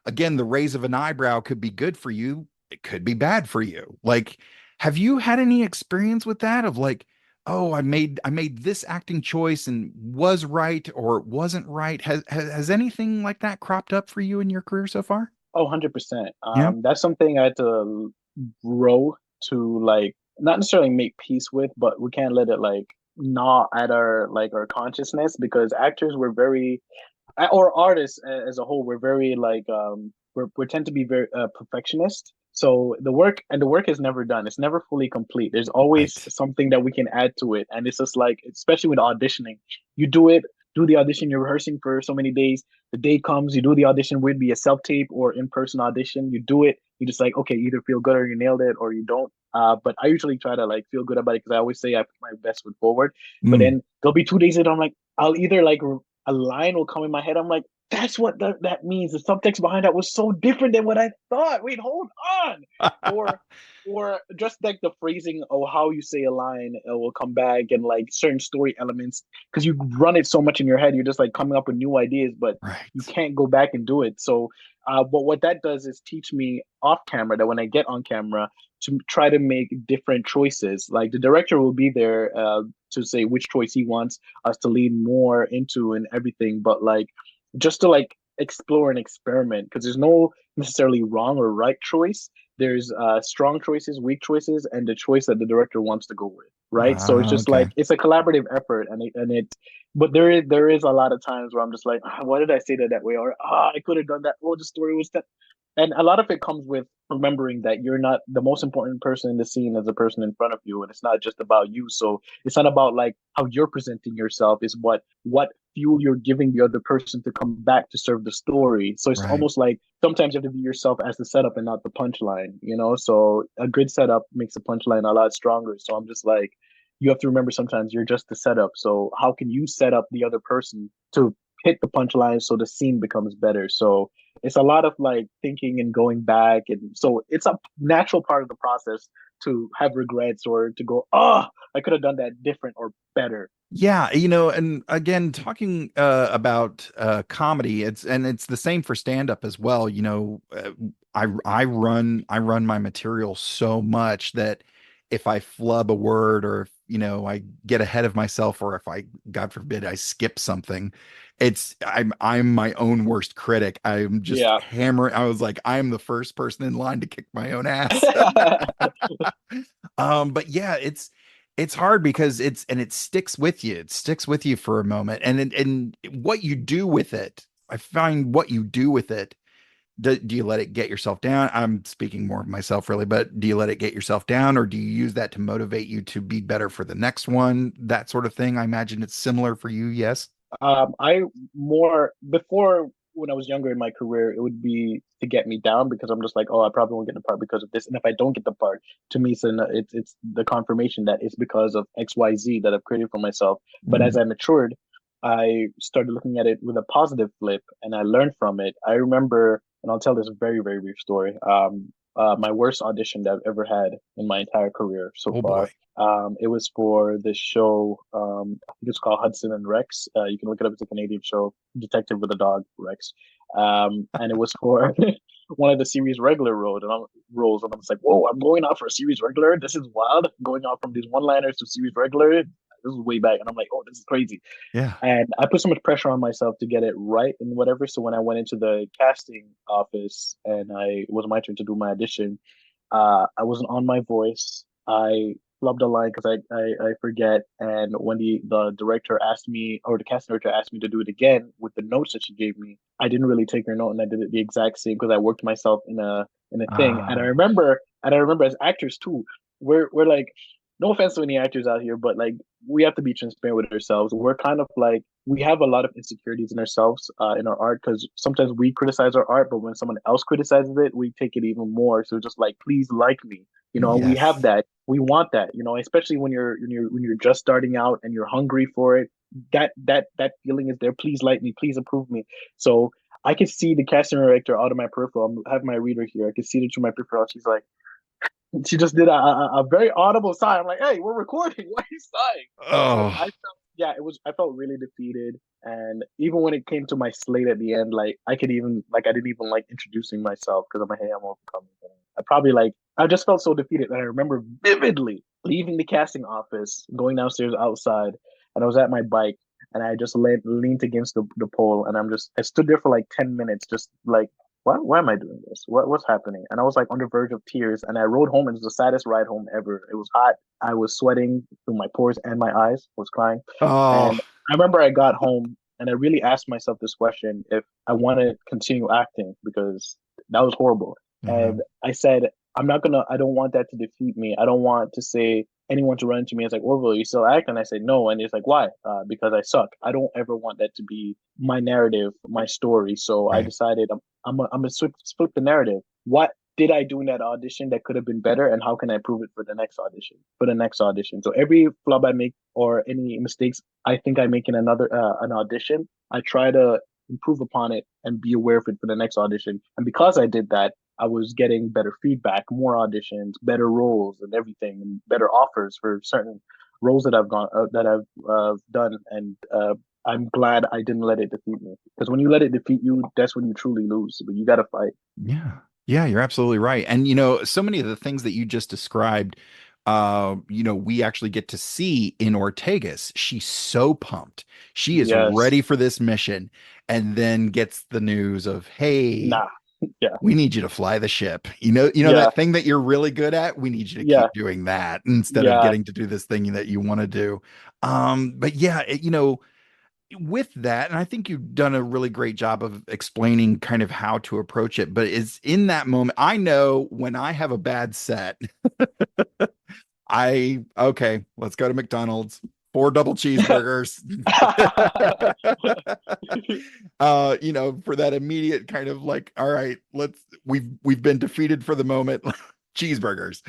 S2: again, the raise of an eyebrow could be good for you. It could be bad for you. Like, have you had any experience with that of like, oh, I made this acting choice and was right or it wasn't right? Has anything like that cropped up for you in your career so far?
S7: Oh, 100%.
S2: Yeah.
S7: That's something I had to grow to, like, not necessarily make peace with, but we can't let it like gnaw at our consciousness, because actors were very, or artists as a whole, we're very like we tend to be very perfectionist. So the work is never done. It's never fully complete. There's always something that we can add to it. And it's just like, especially with auditioning, you do the audition, you're rehearsing for so many days. The day comes, you do the audition, would be a self-tape or in-person audition. You do it. You just like, okay, either feel good or you nailed it or you don't. But I usually try to like feel good about it because I always say I put my best foot forward. But then there'll be 2 days that I'm like, I'll either like a line will come in my head. I'm like, that's what that means. The subtext behind that was so different than what I thought. Wait, hold on. or just like the phrasing of how you say a line will come back, and like certain story elements, because you run it so much in your head, you're just like coming up with new ideas, but you can't go back and do it. So, but what that does is teach me off camera that when I get on camera to try to make different choices. Like the director will be there to say which choice he wants us to lean more into and everything, but like just to like explore and experiment, because there's no necessarily wrong or right choice. There's strong choices, weak choices, and the choice that the director wants to go with, right? So it's just like, it's a collaborative effort, but there is a lot of times where I'm just like, why did I say that way? Or I could have done that. Oh, the story was that. And a lot of it comes with remembering that you're not the most important person in the scene as the person in front of you. And it's not just about you. So it's not about like how you're presenting yourself, is what fuel you're giving the other person to come back to serve the story. So it's almost like sometimes you have to be yourself as the setup and not the punchline, So a good setup makes the punchline a lot stronger. So I'm just like, you have to remember sometimes you're just the setup. So how can you set up the other person to hit the punchline so the scene becomes better? So it's a lot of like thinking and going back, and so it's a natural part of the process to have regrets or to go, I could have done that different or better.
S2: Yeah, and again, talking about comedy, it's the same for stand-up as well. I run my material so much that if I flub a word, or if, I get ahead of myself, or if I, God forbid, I skip something, I'm my own worst critic. I'm just hammering. I was like, I'm the first person in line to kick my own ass. But yeah, it's hard because it sticks with you. It sticks with you for a moment. And what you do with it, I find what you do with it do you let it get yourself down? I'm speaking more of myself really, but do you let it get yourself down, or do you use that to motivate you to be better for the next one? That sort of thing. I imagine it's similar for you. Yes.
S7: I more before when I was younger in my career, it would be to get me down because I'm just like, oh, I probably won't get the part because of this, and if I don't get the part, to me, it's the confirmation that it's because of XYZ that I've created for myself. But as I matured, I started looking at it with a positive flip, and I learned from it. I remember, and I'll tell this very very brief story. My worst audition that I've ever had in my entire career so far.
S2: Boy.
S7: It was for this show. I think it's called Hudson and Rex. You can look it up. It's a Canadian show, detective with a dog, Rex. And it was for one of the series regular roles. And I'm just like, whoa, I'm going out for a series regular. This is wild. Going out from these one-liners to series regular. This is way back. And I'm like, oh, this is crazy.
S2: Yeah.
S7: And I put so much pressure on myself to get it right and whatever. So when I went into the casting office and it was my turn to do my audition, I wasn't on my voice. I flubbed a line because I forget. And when the director asked me, or the casting director asked me to do it again with the notes that she gave me, I didn't really take her note, and I did it the exact same because I worked myself in a thing. And I remember as actors too, we're like, no offense to any actors out here, but like we have to be transparent with ourselves. We're kind of like we have a lot of insecurities in ourselves in our art because sometimes we criticize our art, but when someone else criticizes it, we take it even more. So just like, please like me, we have that. We want that, especially when you're just starting out and you're hungry for it. That feeling is there. Please like me, please approve me. So I could see the casting director out of my peripheral. I have my reader here. I could see it through my peripheral. She's like, she just did a very audible sigh. I'm like, hey, we're recording. Why are you sighing?
S2: Oh.
S7: So I felt really defeated. And even when it came to my slate at the end, like I didn't even like introducing myself because I'm like, hey, I'm Orville Cummings. I just felt so defeated that I remember vividly leaving the casting office, going downstairs outside, and I was at my bike and I just leaned against the pole, and I stood there for like 10 minutes, just like, why am I doing this? What's happening? And I was like on the verge of tears, and I rode home, and it was the saddest ride home ever. It was hot. I was sweating through my pores and my eyes. I was crying.
S2: Oh.
S7: And I remember I got home and I really asked myself this question, if I want to continue acting, because that was horrible. And I said, I don't want that to defeat me. I don't want to say anyone to run to me. It's like, Orville, you still act? And I say, no. And it's like, why? Because I suck. I don't ever want that to be my narrative, my story. So I decided I'm gonna flip the narrative. What did I do in that audition that could have been better, and how can I improve it for the next audition? So every flub I make or any mistakes I think I make in an audition, I try to improve upon it and be aware of it for the next audition. And because I did that, I was getting better feedback, more auditions, better roles, and everything, and better offers for certain roles that I've done. And I'm glad I didn't let it defeat me, because when you let it defeat you, that's when you truly lose. But you got to fight.
S2: Yeah. Yeah, you're absolutely right. And so many of the things that you just described, we actually get to see in Ortegas. She's so pumped. She is ready for this mission, and then gets the news of, hey, we need you to fly the ship. That thing that you're really good at, we need you to keep doing that instead of getting to do this thing that you want to do. But yeah, with that, and I think you've done a really great job of explaining kind of how to approach it, but it's in that moment, I know when I have a bad set, okay, let's go to McDonald's, 4 double cheeseburgers, for that immediate kind of like, all right, we've been defeated for the moment. Cheeseburgers.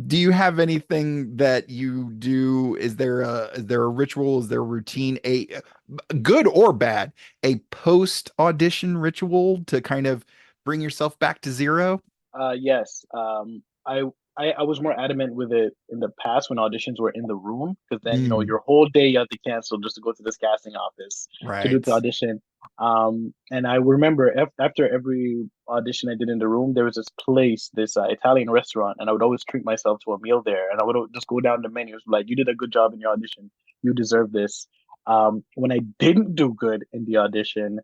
S2: Do you have anything that you do? Is there a ritual? Is there a routine, a good or bad, a post audition ritual to kind of bring yourself back to zero?
S7: Yes. I was more adamant with it in the past when auditions were in the room, because then your whole day you have to cancel just to go to this casting office to do the audition. And I remember after every audition I did in the room, there was this place, this Italian restaurant, and I would always treat myself to a meal there. And I would just go down the menus like, you did a good job in your audition, you deserve this. When I didn't do good in the audition,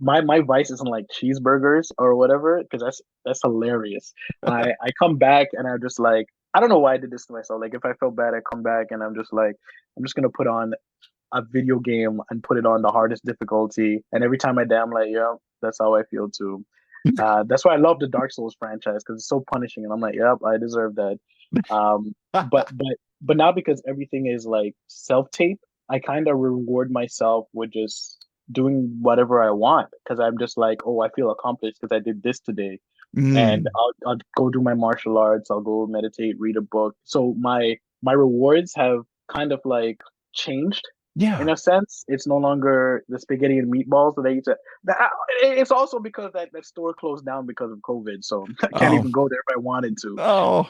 S7: my vice isn't like cheeseburgers or whatever, because that's hilarious. I come back and I'm just like, I don't know why I did this to myself. Like, if I felt bad, I come back and I'm just like, I'm just gonna put on a video game and put it on the hardest difficulty. And every time I die, I'm like, That's how I feel too. That's why I love the Dark Souls franchise because it's so punishing, and I'm like, yep, I deserve that. But now because everything is like self-tape, I kind of reward myself with just doing whatever I want because I'm just like, oh, I feel accomplished because I did this today, and I'll go do my martial arts, I'll go meditate, read a book. So my rewards have kind of like changed.
S2: Yeah.
S7: In a sense, it's no longer the spaghetti and meatballs that they used to. It's also because that store closed down because of COVID, so I can't even go there if I wanted to.
S2: Oh.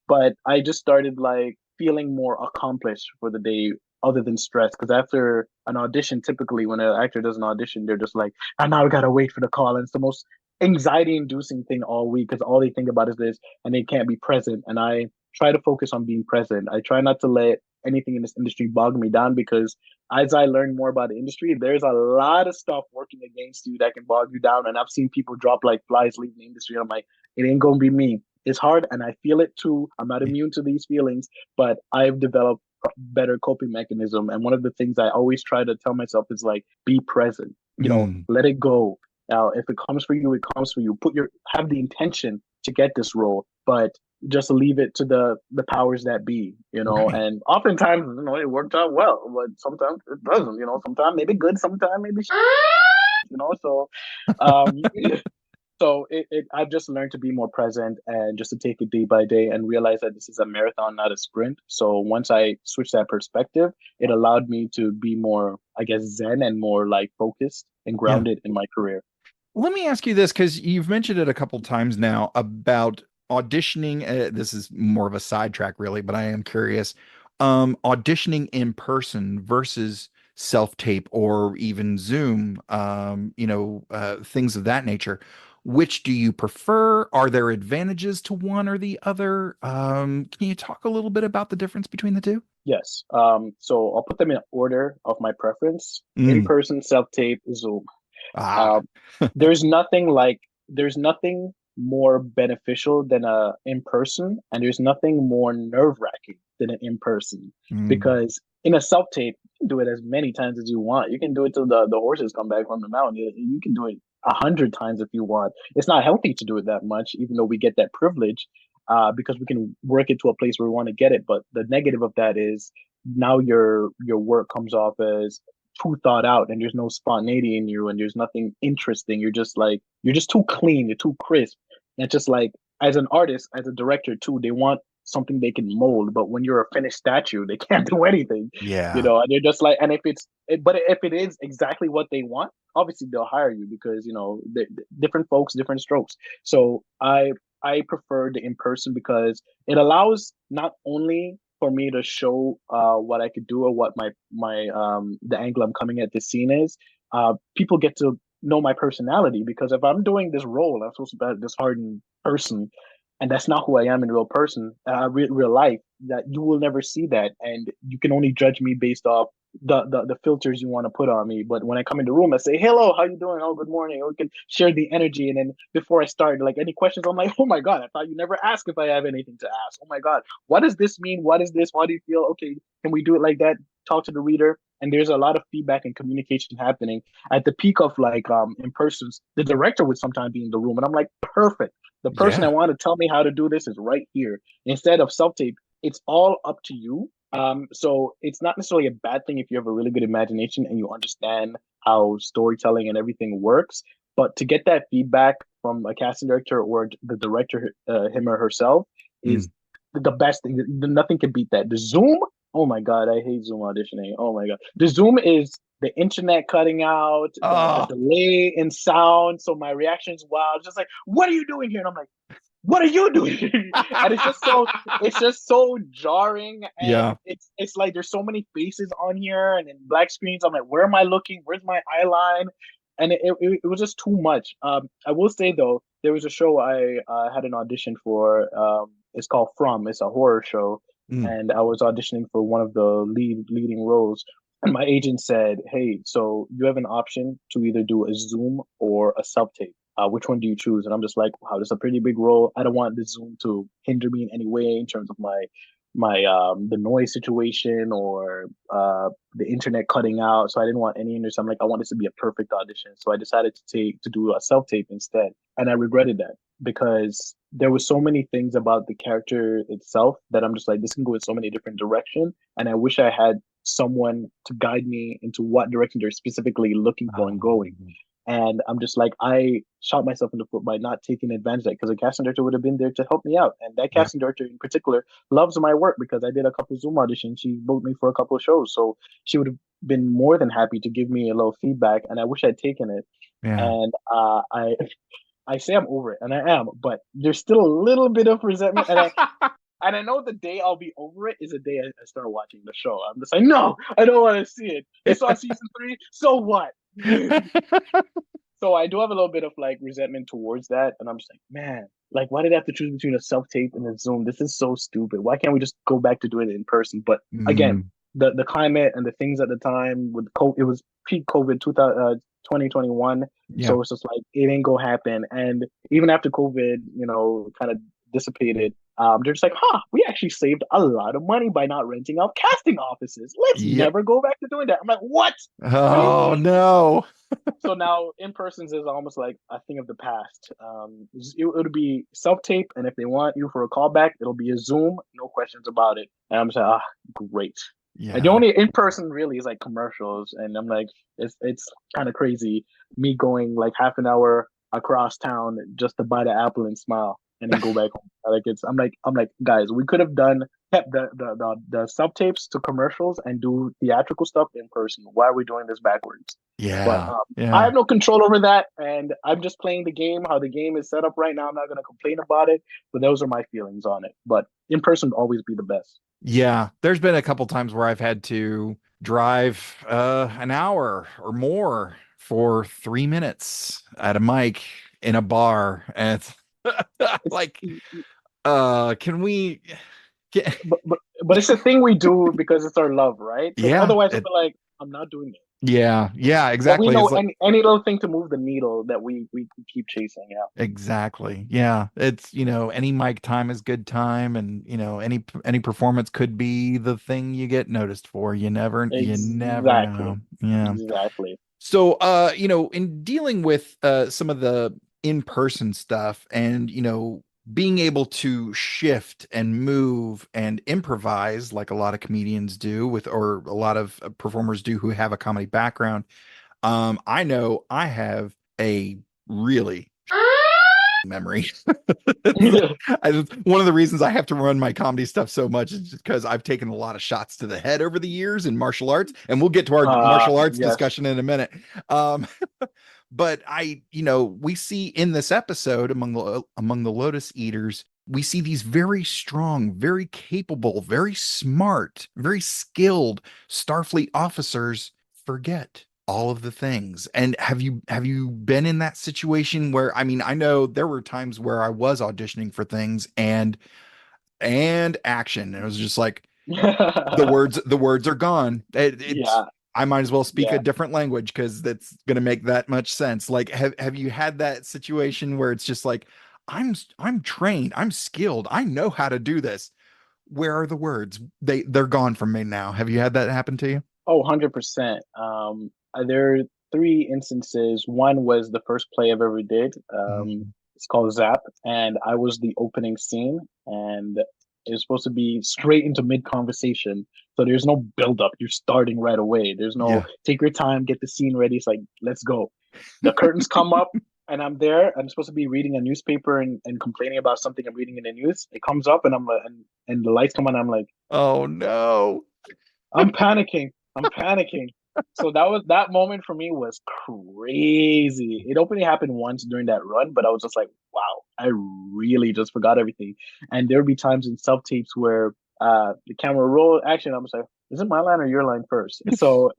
S7: But I just started like feeling more accomplished for the day, other than stress. Because after an audition, typically when an actor does an audition, they're just like, "And now we gotta wait for the call," and it's the most anxiety-inducing thing all week because all they think about is this, and they can't be present. And I try to focus on being present. I try not to let anything in this industry bog me down because as I learn more about the industry, there's a lot of stuff working against you that can bog you down. And I've seen people drop like flies leaving the industry. I'm like, it ain't gonna be me. It's hard and I feel it too. I'm not immune to these feelings, but I've developed a better coping mechanism. And one of the things I always try to tell myself is like, be present, let it go. Now, if it comes for you, it comes for you. Have the intention to get this role, but just leave it to the powers that be,
S2: Right.
S7: and oftentimes, it worked out well, but sometimes it doesn't, sometimes maybe good, sometimes maybe, so, so I've just learned to be more present and just to take it day by day and realize that this is a marathon, not a sprint. So once I switched that perspective, it allowed me to be more, I guess, zen and more like focused and grounded in my career.
S2: Let me ask you this, because you've mentioned it a couple times now about auditioning. This is more of a sidetrack, really, but I am curious. Auditioning in person versus self-tape or even Zoom, things of that nature. Which do you prefer? Are there advantages to one or the other? Can you talk a little bit about the difference between the two?
S7: Yes. So I'll put them in order of my preference. In person, self-tape, Zoom. There's nothing more beneficial than a in person, and there's nothing more nerve-wracking than an in person because in a self-tape, you can do it as many times as you want. You can do it till the horses come back from the mountain. You can do it 100 times if you want. It's not healthy to do it that much, even though we get that privilege, because we can work it to a place where we want to get it. But the negative of that is now your work comes off as too thought out and there's no spontaneity in you and there's nothing interesting. You're just too clean, you're too crisp. And it's just like as an artist, as a director too, they want something they can mold, but when you're a finished statue, they can't do anything.
S2: Yeah.
S7: And they're just like, and if it is exactly what they want, obviously they'll hire you because different folks, different strokes. So I prefer the in person because it allows not only for me to show what I could do or what my the angle I'm coming at this scene is. People get to know my personality because if I'm doing this role, I'm supposed to be this hardened person, and that's not who I am in real life. That you will never see that, and you can only judge me based off the filters you want to put on me. But when I come in the room, I say, "Hello, how you doing? Oh, good morning." We can share the energy, and then before I start, like any questions, I'm like, "Oh my god, I thought you never asked if I have anything to ask. Oh my god, what does this mean? What is this? How do you feel? Okay, can we do it like that?" Talk to the reader, and there's a lot of feedback and communication happening. At the peak of like in persons, the director would sometimes be in the room, and I'm like, perfect. The person I want to tell me how to do this is right here. Instead of self-tape, it's all up to you. So it's not necessarily a bad thing if you have a really good imagination and you understand how storytelling and everything works. But to get that feedback from a casting director or the director, him or herself, is the best thing. Nothing can beat that. The Zoom, oh my god, I hate Zoom auditioning. Oh my god, the Zoom is the internet cutting out, the delay in sound. So my reaction is wild, just like, what are you doing here? And I'm like, what are you doing? And it's just so jarring. And it's like there's so many faces on here and in black screens. I'm like, where am I looking? Where's my eye line? And it was just too much. I will say though, there was a show I had an audition for. It's called From. It's a horror show, and I was auditioning for one of the leading roles. And my agent said, "Hey, so you have an option to either do a Zoom or a self-tape. Which one do you choose?" And I'm just like, wow, this is a pretty big role. I don't want the Zoom to hinder me in any way in terms of my the noise situation or the internet cutting out. So I didn't want any interest. I'm like, I want this to be a perfect audition. So I decided to do a self tape instead, and I regretted that because there were so many things about the character itself that I'm just like, this can go in so many different directions, and I wish I had someone to guide me into what direction they're specifically looking for and going. And I'm just like, I shot myself in the foot by not taking advantage of that because a casting director would have been there to help me out. And that casting director in particular loves my work because I did a couple Zoom auditions. She booked me for a couple of shows. So she would have been more than happy to give me a little feedback. And I wish I'd taken it.
S2: Yeah.
S7: And I say I'm over it, and I am, but there's still a little bit of resentment. And I know the day I'll be over it is the day I start watching the show. I'm just like, no, I don't want to see it. It's on season 3. So what? So I do have a little bit of like resentment towards that, and I'm just like, man, like why did I have to choose between a self tape and a Zoom? This is so stupid. Why can't we just go back to doing it in person? But again, the climate and the things at the time with COVID, it was peak COVID 2021. So it's just like it ain't gonna happen. And even after COVID, kind of dissipated, they're just like, we actually saved a lot of money by not renting out casting offices. Let's never go back to doing that. I'm like, what?
S2: Oh no.
S7: So now in persons is almost like a thing of the past. It'll be self tape, and if they want you for a callback, it'll be a Zoom, no questions about it. And I'm just like, great.
S2: Yeah.
S7: And the only in person really is like commercials, and I'm like, it's kind of crazy me going like half an hour across town just to buy the apple and smile and then go back home. I'm like, guys, we could have kept the sub tapes to commercials and do theatrical stuff in person. Why are we doing this backwards?
S2: Yeah.
S7: But I have no control over that, and I'm just playing the game how the game is set up right now. I'm not going to complain about it, but those are my feelings on it. But in person would always be the best.
S2: Yeah, there's been a couple times where I've had to drive an hour or more for 3 minutes at a mic in a bar, and it's like, can we get?
S7: But it's a thing we do because it's our love, right? So otherwise, I'd be like, I'm not doing it.
S2: Yeah, exactly.
S7: But we know any little thing to move the needle that we keep chasing. Yeah,
S2: exactly. Yeah, it's any mic time is good time, and any performance could be the thing you get noticed for. You never know. Yeah,
S7: exactly.
S2: So, in dealing with some of the in-person stuff, and being able to shift and move and improvise like a lot of comedians do or a lot of performers do who have a comedy background. I know I have a really memory. One of the reasons I have to run my comedy stuff so much is just because I've taken a lot of shots to the head over the years in martial arts, and we'll get to our martial arts discussion in a minute. But we see in this episode among the Lotus Eaters, we see these very strong, very capable, very smart, very skilled Starfleet officers forget all of the things. And have you been in that situation where, I know there were times where I was auditioning for things and action, and it was just like the words are gone. I might as well speak a different language because that's going to make that much sense. Like, have you had that situation where it's just like, I'm trained, I'm skilled, I know how to do this. Where are the words? They're gone from me now. Have you had that happen to you?
S7: Oh, 100%. There are 3 instances. One was the first play I've ever did. It's called Zap, and I was the opening scene, and it's supposed to be straight into mid-conversation. So there's no build-up. You're starting right away. There's no take your time, get the scene ready. It's like, let's go. The curtains come up, and I'm there. I'm supposed to be reading a newspaper and complaining about something I'm reading in the news. It comes up, and I'm and the lights come on. I'm like,
S2: oh no.
S7: I'm panicking. So that moment for me was crazy. It only happened once during that run, but I was just like, wow, I really just forgot everything. And there'll be times in self tapes where the camera roll action. I'm just like, is it my line or your line first? So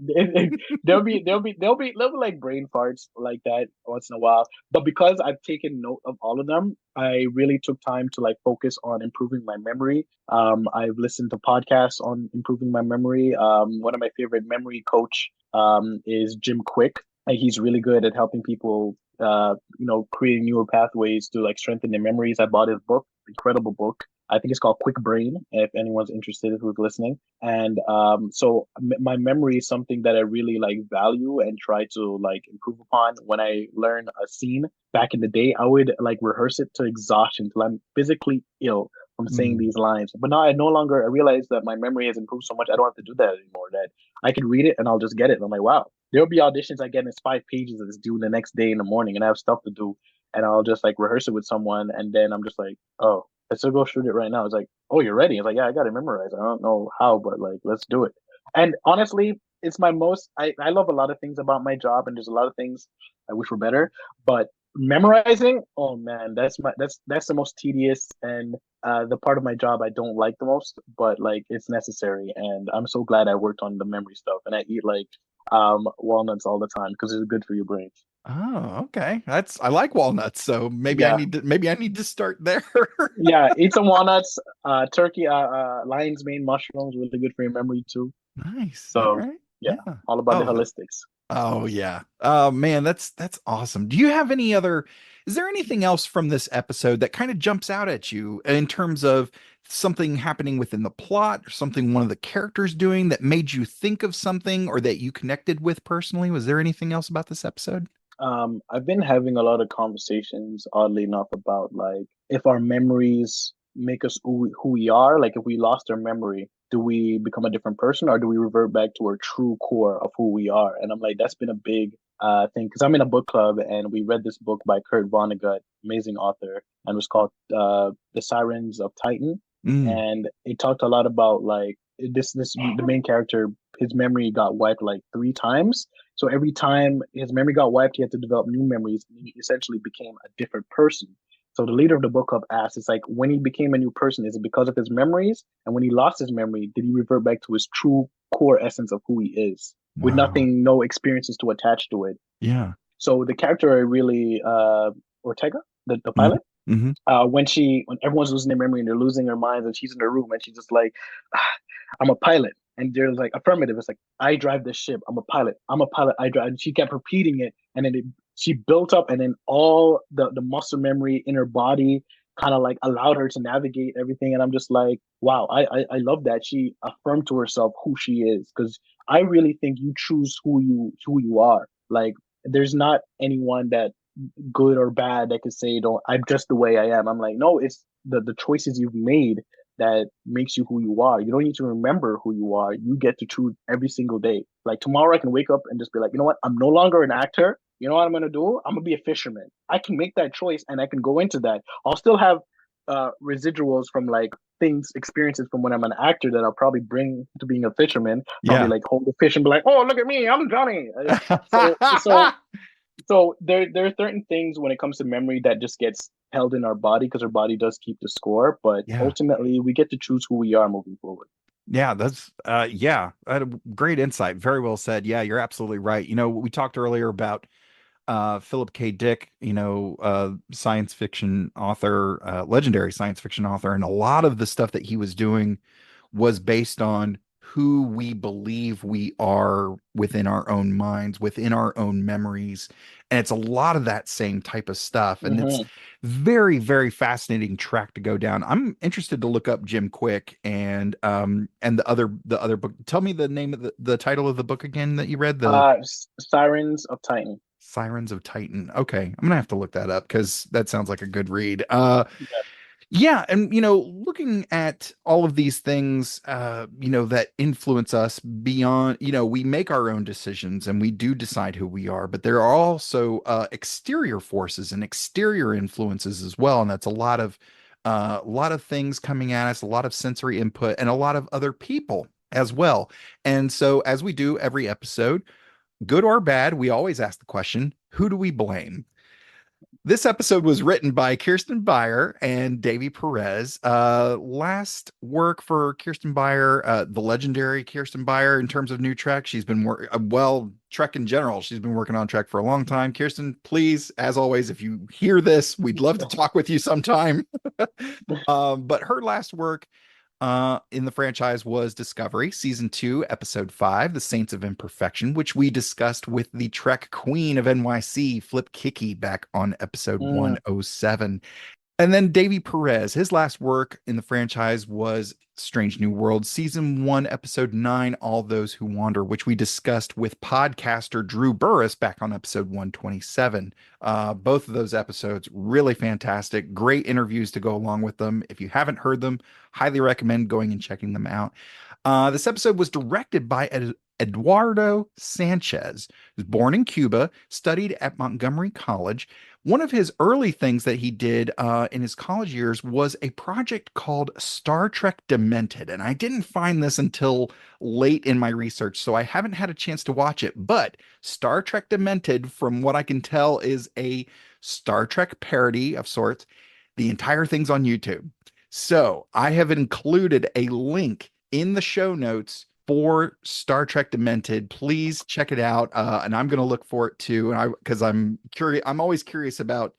S7: there'll be like brain farts like that once in a while. But because I've taken note of all of them, I really took time to like focus on improving my memory. I've listened to podcasts on improving my memory. One of my favorite memory coach is Jim Quick. And he's really good at helping people creating newer pathways to like strengthen their memories. I bought his book, incredible book. I think it's called Quick Brain, if anyone's interested who's listening. And my memory is something that I really like value and try to like improve upon. When I learn a scene back in the day, I would like rehearse it to exhaustion till I'm physically ill from saying these lines. But now I realize that my memory has improved so much, I don't have to do that anymore. That I can read it and I'll just get it. And I'm like, wow, there'll be auditions I get and it's 5 pages and it's due the next day in the morning and I have stuff to do. And I'll just like rehearse it with someone. And then I'm just like, oh, let's go shoot it right now. It's like, oh, you're ready. It's like, yeah, I got to memorize. I don't know how, but like, let's do it. And honestly, it's my I love a lot of things about my job and there's a lot of things I wish were better, but memorizing, oh man, that's the most tedious and the part of my job I don't like the most, but like it's necessary. And I'm so glad I worked on the memory stuff and I eat like walnuts all the time because it's good for your brain.
S2: Oh, okay. I like walnuts, so maybe
S7: Yeah.
S2: I need to start there.
S7: Yeah, eat some walnuts, turkey, lion's mane mushrooms, really good for your memory too.
S2: Nice.
S7: So
S2: All right.
S7: yeah, all about the holistics.
S2: Oh yeah. Oh man, that's awesome. Do you have is there anything else from this episode that kind of jumps out at you in terms of something happening within the plot or something one of the characters doing that made you think of something or that you connected with personally? Was there anything else about this episode?
S7: I've been having a lot of conversations, oddly enough, about like if our memories make us who we are. Like if we lost our memory, do we become a different person, or do we revert back to our true core of who we are? And I'm like, that's been a big thing because I'm in a book club and we read this book by Kurt Vonnegut, amazing author, and it was called The Sirens of Titan, and it talked a lot about like the main character, his memory got wiped like 3 times. So every time his memory got wiped, he had to develop new memories, and he essentially became a different person. So the leader of the book club asks, it's like, when he became a new person, is it because of his memories? And when he lost his memory, did he revert back to his true core essence of who he is, with nothing, no experiences to attach to it?
S2: Yeah.
S7: So the character I really, Ortega, the pilot, when everyone's losing their memory and they're losing their minds, and she's in the room and she's just like, I'm a pilot. And they're like, affirmative. It's like, I drive this ship. I'm a pilot. I'm a pilot. I drive. And she kept repeating it. And then she built up, and then all the muscle memory in her body kind of like allowed her to navigate everything. And I'm just like, wow, I love that. She affirmed to herself who she is. Because I really think you choose who you are. Like, there's not anyone that good or bad that could say, don't, I'm just the way I am. I'm like, no, it's the choices you've made that makes you who you are. You don't need to remember who you are. You get to choose every single day. Like tomorrow I can wake up and just be like, you know what? I'm no longer an actor. You know what I'm going to do? I'm going to be a fisherman. I can make that choice and I can go into that. I'll still have residuals from like experiences from when I'm an actor that I'll probably bring to being a fisherman. Probably like hold the fish and be like, oh, look at me. I'm Johnny. So there are certain things when it comes to memory that just gets held in our body because our body does keep the score, but ultimately we get to choose who we are moving forward.
S2: Yeah, that's I had a great insight. Very well said. Yeah, you're absolutely right. You know, we talked earlier about Philip K. Dick, science fiction author, legendary science fiction author, and a lot of the stuff that he was doing was based on who we believe we are within our own minds, within our own memories. And it's a lot of that same type of stuff. And it's very, very fascinating track to go down. I'm interested to look up Jim Quick and the other book. Tell me the name of the title of the book again that you read.
S7: Sirens of Titan.
S2: Sirens of Titan. Okay. I'm gonna have to look that up because that sounds like a good read. Yeah, and looking at all of these things, that influence us beyond, we make our own decisions and we do decide who we are, but there are also exterior forces and exterior influences as well, and that's a lot of things coming at us, a lot of sensory input, and a lot of other people as well. And so, as we do every episode, good or bad, we always ask the question, who do we blame? This episode was written by Kirsten Beyer and Davy Perez. Last work for Kirsten Beyer, the legendary Kirsten Beyer, in terms of new Trek. She's been Trek in general. She's been working on Trek for a long time. Kirsten, please, as always, if you hear this, we'd love to talk with you sometime. But her last work in the franchise was Discovery, Season 2, Episode 5, The Saints of Imperfection, which we discussed with the Trek Queen of NYC, Flip Kiki, back on episode 107. And then Davey Perez, his last work in the franchise was Strange New World, Season 1, Episode 9, All Those Who Wander, which we discussed with podcaster Drew Burris back on episode 127. Both of those episodes, really fantastic. Great interviews to go along with them. If you haven't heard them, highly recommend going and checking them out. This episode was directed by Eduardo Sanchez, who was born in Cuba, studied at Montgomery College. One of his early things that he did in his college years was a project called Star Trek Demented. And I didn't find this until late in my research, so I haven't had a chance to watch it. But Star Trek Demented, from what I can tell, is a Star Trek parody of sorts. The entire thing's on YouTube. So I have included a link in the show notes for Star Trek Demented. Please check it out. And I'm going to look for it too. And because I'm curious, I'm always curious about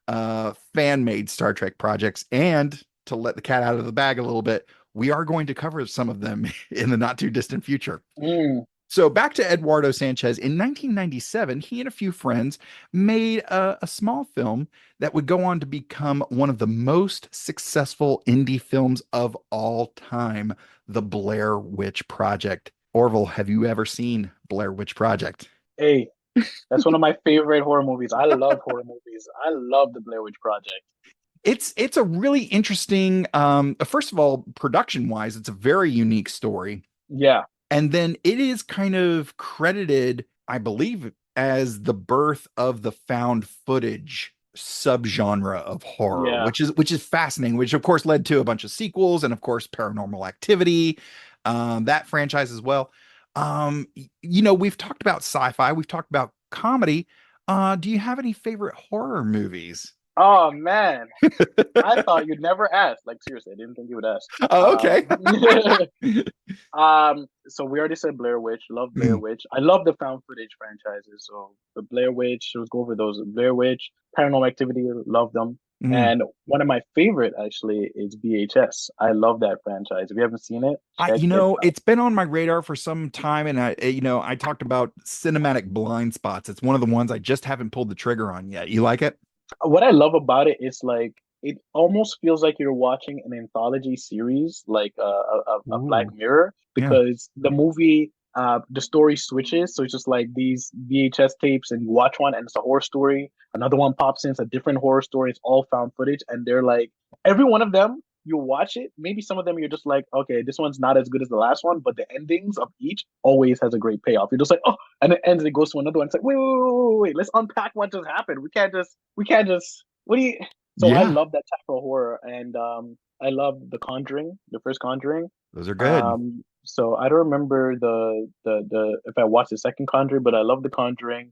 S2: fan-made Star Trek projects. And to let the cat out of the bag a little bit, we are going to cover some of them in the not too distant future. So back to Eduardo Sanchez. In 1997, he and a few friends made a small film that would go on to become one of the most successful indie films of all time, The Blair Witch Project. Orville, have you ever seen Blair Witch Project?
S7: Hey, that's one of my favorite horror movies. I love horror movies. I love The Blair Witch Project.
S2: It's a really interesting, first of all, production-wise, it's a very unique story.
S7: Yeah.
S2: And then it is kind of credited, I believe, as the birth of the found footage subgenre of horror, which is fascinating, which of course led to a bunch of sequels and of course Paranormal Activity, that franchise as well. We've talked about sci-fi, we've talked about comedy. Do you have any favorite horror movies?
S7: Oh man, I thought you'd never ask. Like seriously, I didn't think you would ask.
S2: Oh, okay.
S7: So we already said Blair Witch. Love Blair Witch. I love the found footage franchises. So the Blair Witch. Let's go over those. Blair Witch, Paranormal Activity. Love them. And one of my favorite actually is VHS. I love that franchise. If you haven't seen it,
S2: it's been on my radar for some time, and I talked about cinematic blind spots. It's one of the ones I just haven't pulled the trigger on yet. You like it?
S7: What I love about it is like it almost feels like you're watching an anthology series, like a Black Mirror, because the movie, the story switches. So it's just like these VHS tapes, and you watch one, and it's a horror story. Another one pops in, it's a different horror story. It's all found footage, and they're like every one of them. You watch it. Maybe some of them you're just like, okay, this one's not as good as the last one, but the endings of each always has a great payoff. You're just like, oh, and it ends and it goes to another one. It's like, wait, let's unpack what just happened. We can't just. What do you? So I love that type of horror, and I love The Conjuring, the first Conjuring.
S2: Those are good.
S7: So I don't remember the if I watched the second Conjuring, but I love The Conjuring.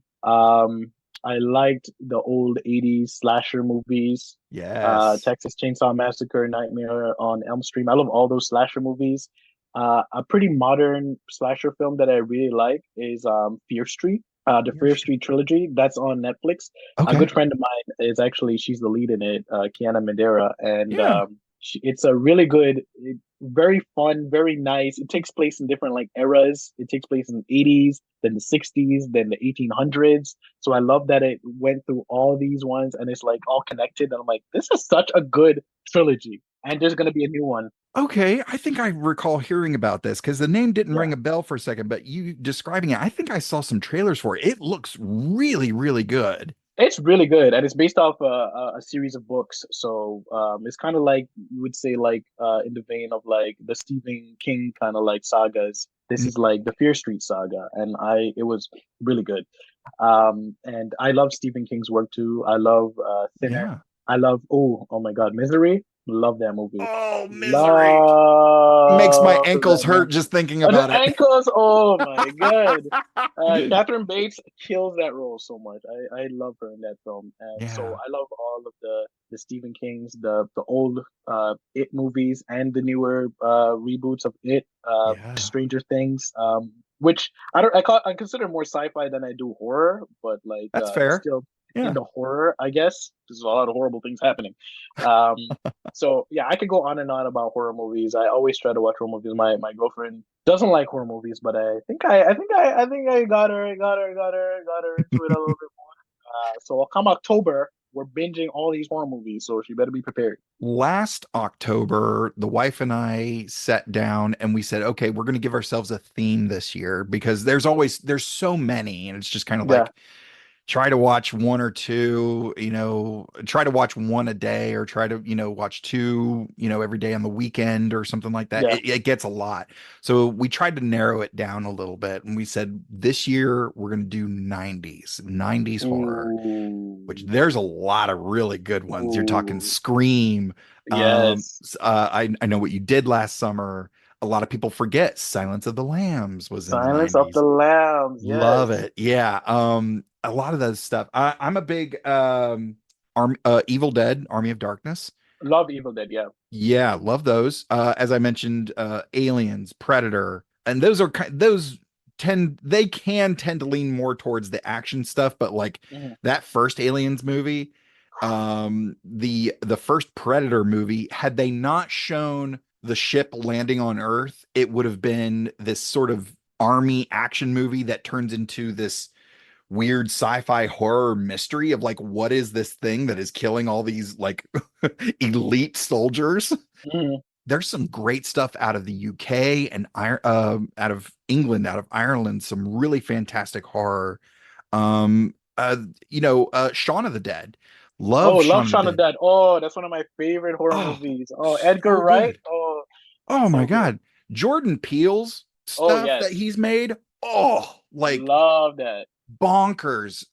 S7: I liked the old 80s slasher movies.
S2: Yes.
S7: Texas Chainsaw Massacre, Nightmare on Elm Street. I love all those slasher movies. A pretty modern slasher film that I really like is Fear Street. The Fear Street trilogy. That's on Netflix.
S2: Okay.
S7: A good friend of mine is actually, she's the lead in it, Kiana Medera. And it's a really good, very fun, very nice. It takes place in different like eras. It takes place in the 80s, then the 60s, then the 1800s. So I love that it went through all these ones and it's like all connected. And I'm like, this is such a good trilogy. And there's going to be a new one.
S2: Okay, I think I recall hearing about this because the name didn't ring a bell for a second, but you describing it, I think I saw some trailers for it. It looks really, really good.
S7: It's really good, and it's based off a series of books. So it's kind of like you would say, like in the vein of like the Stephen King kind of like sagas. This is like the Fear Street saga, and it was really good. And I love Stephen King's work too. I love Thinner.
S2: Yeah.
S7: I love oh my God, Misery. Love that movie.
S2: Oh, Misery makes my ankles hurt just thinking about it.
S7: Ankles, oh my God. Catherine Bates kills that role so much. I love her in that film, and so I love all of the Stephen King's, the old It movies and the newer reboots of It, Stranger Things, which I consider more sci-fi than I do horror, but like
S2: that's fair.
S7: Still into horror, I guess. There's a lot of horrible things happening. So yeah, I could go on and on about horror movies. I always try to watch horror movies. My girlfriend doesn't like horror movies, but I think I got her into it a little bit more. So come October, we're binging all these horror movies, so she better be prepared.
S2: Last October, the wife and I sat down and we said, okay, we're going to give ourselves a theme this year because there's so many, and it's just kind of
S7: Yeah.
S2: like try to watch one or two, try to watch one a day, or try to, watch two, every day on the weekend or something like that.
S7: Yeah.
S2: It gets a lot. So we tried to narrow it down a little bit, and we said this year we're going to do 90s horror, which there's a lot of really good ones. You're talking Scream.
S7: Yes.
S2: I know What You Did Last Summer. A lot of people forget Silence of the Lambs was in the
S7: Silence of
S2: 90s.
S7: the Lambs. Yes.
S2: Love it. Yeah. A lot of that stuff. I'm a big Evil Dead, Army of Darkness.
S7: Love Evil Dead, yeah.
S2: Yeah, love those. As I mentioned, Aliens, Predator, and those can tend to lean more towards the action stuff, but like that first Aliens movie, the first Predator movie, had they not shown the ship landing on Earth, it would have been this sort of army action movie that turns into this weird sci-fi horror mystery of like, what is this thing that is killing all these like elite soldiers? There's some great stuff out of the UK and out of England, out of Ireland, some really fantastic horror. Shaun of the Dead. Love
S7: Shaun of the Dead. Oh, that's one of my favorite horror movies. Oh, Edgar Wright.
S2: Oh my God. Jordan Peele's stuff that he's made.
S7: Love that.
S2: Bonkers.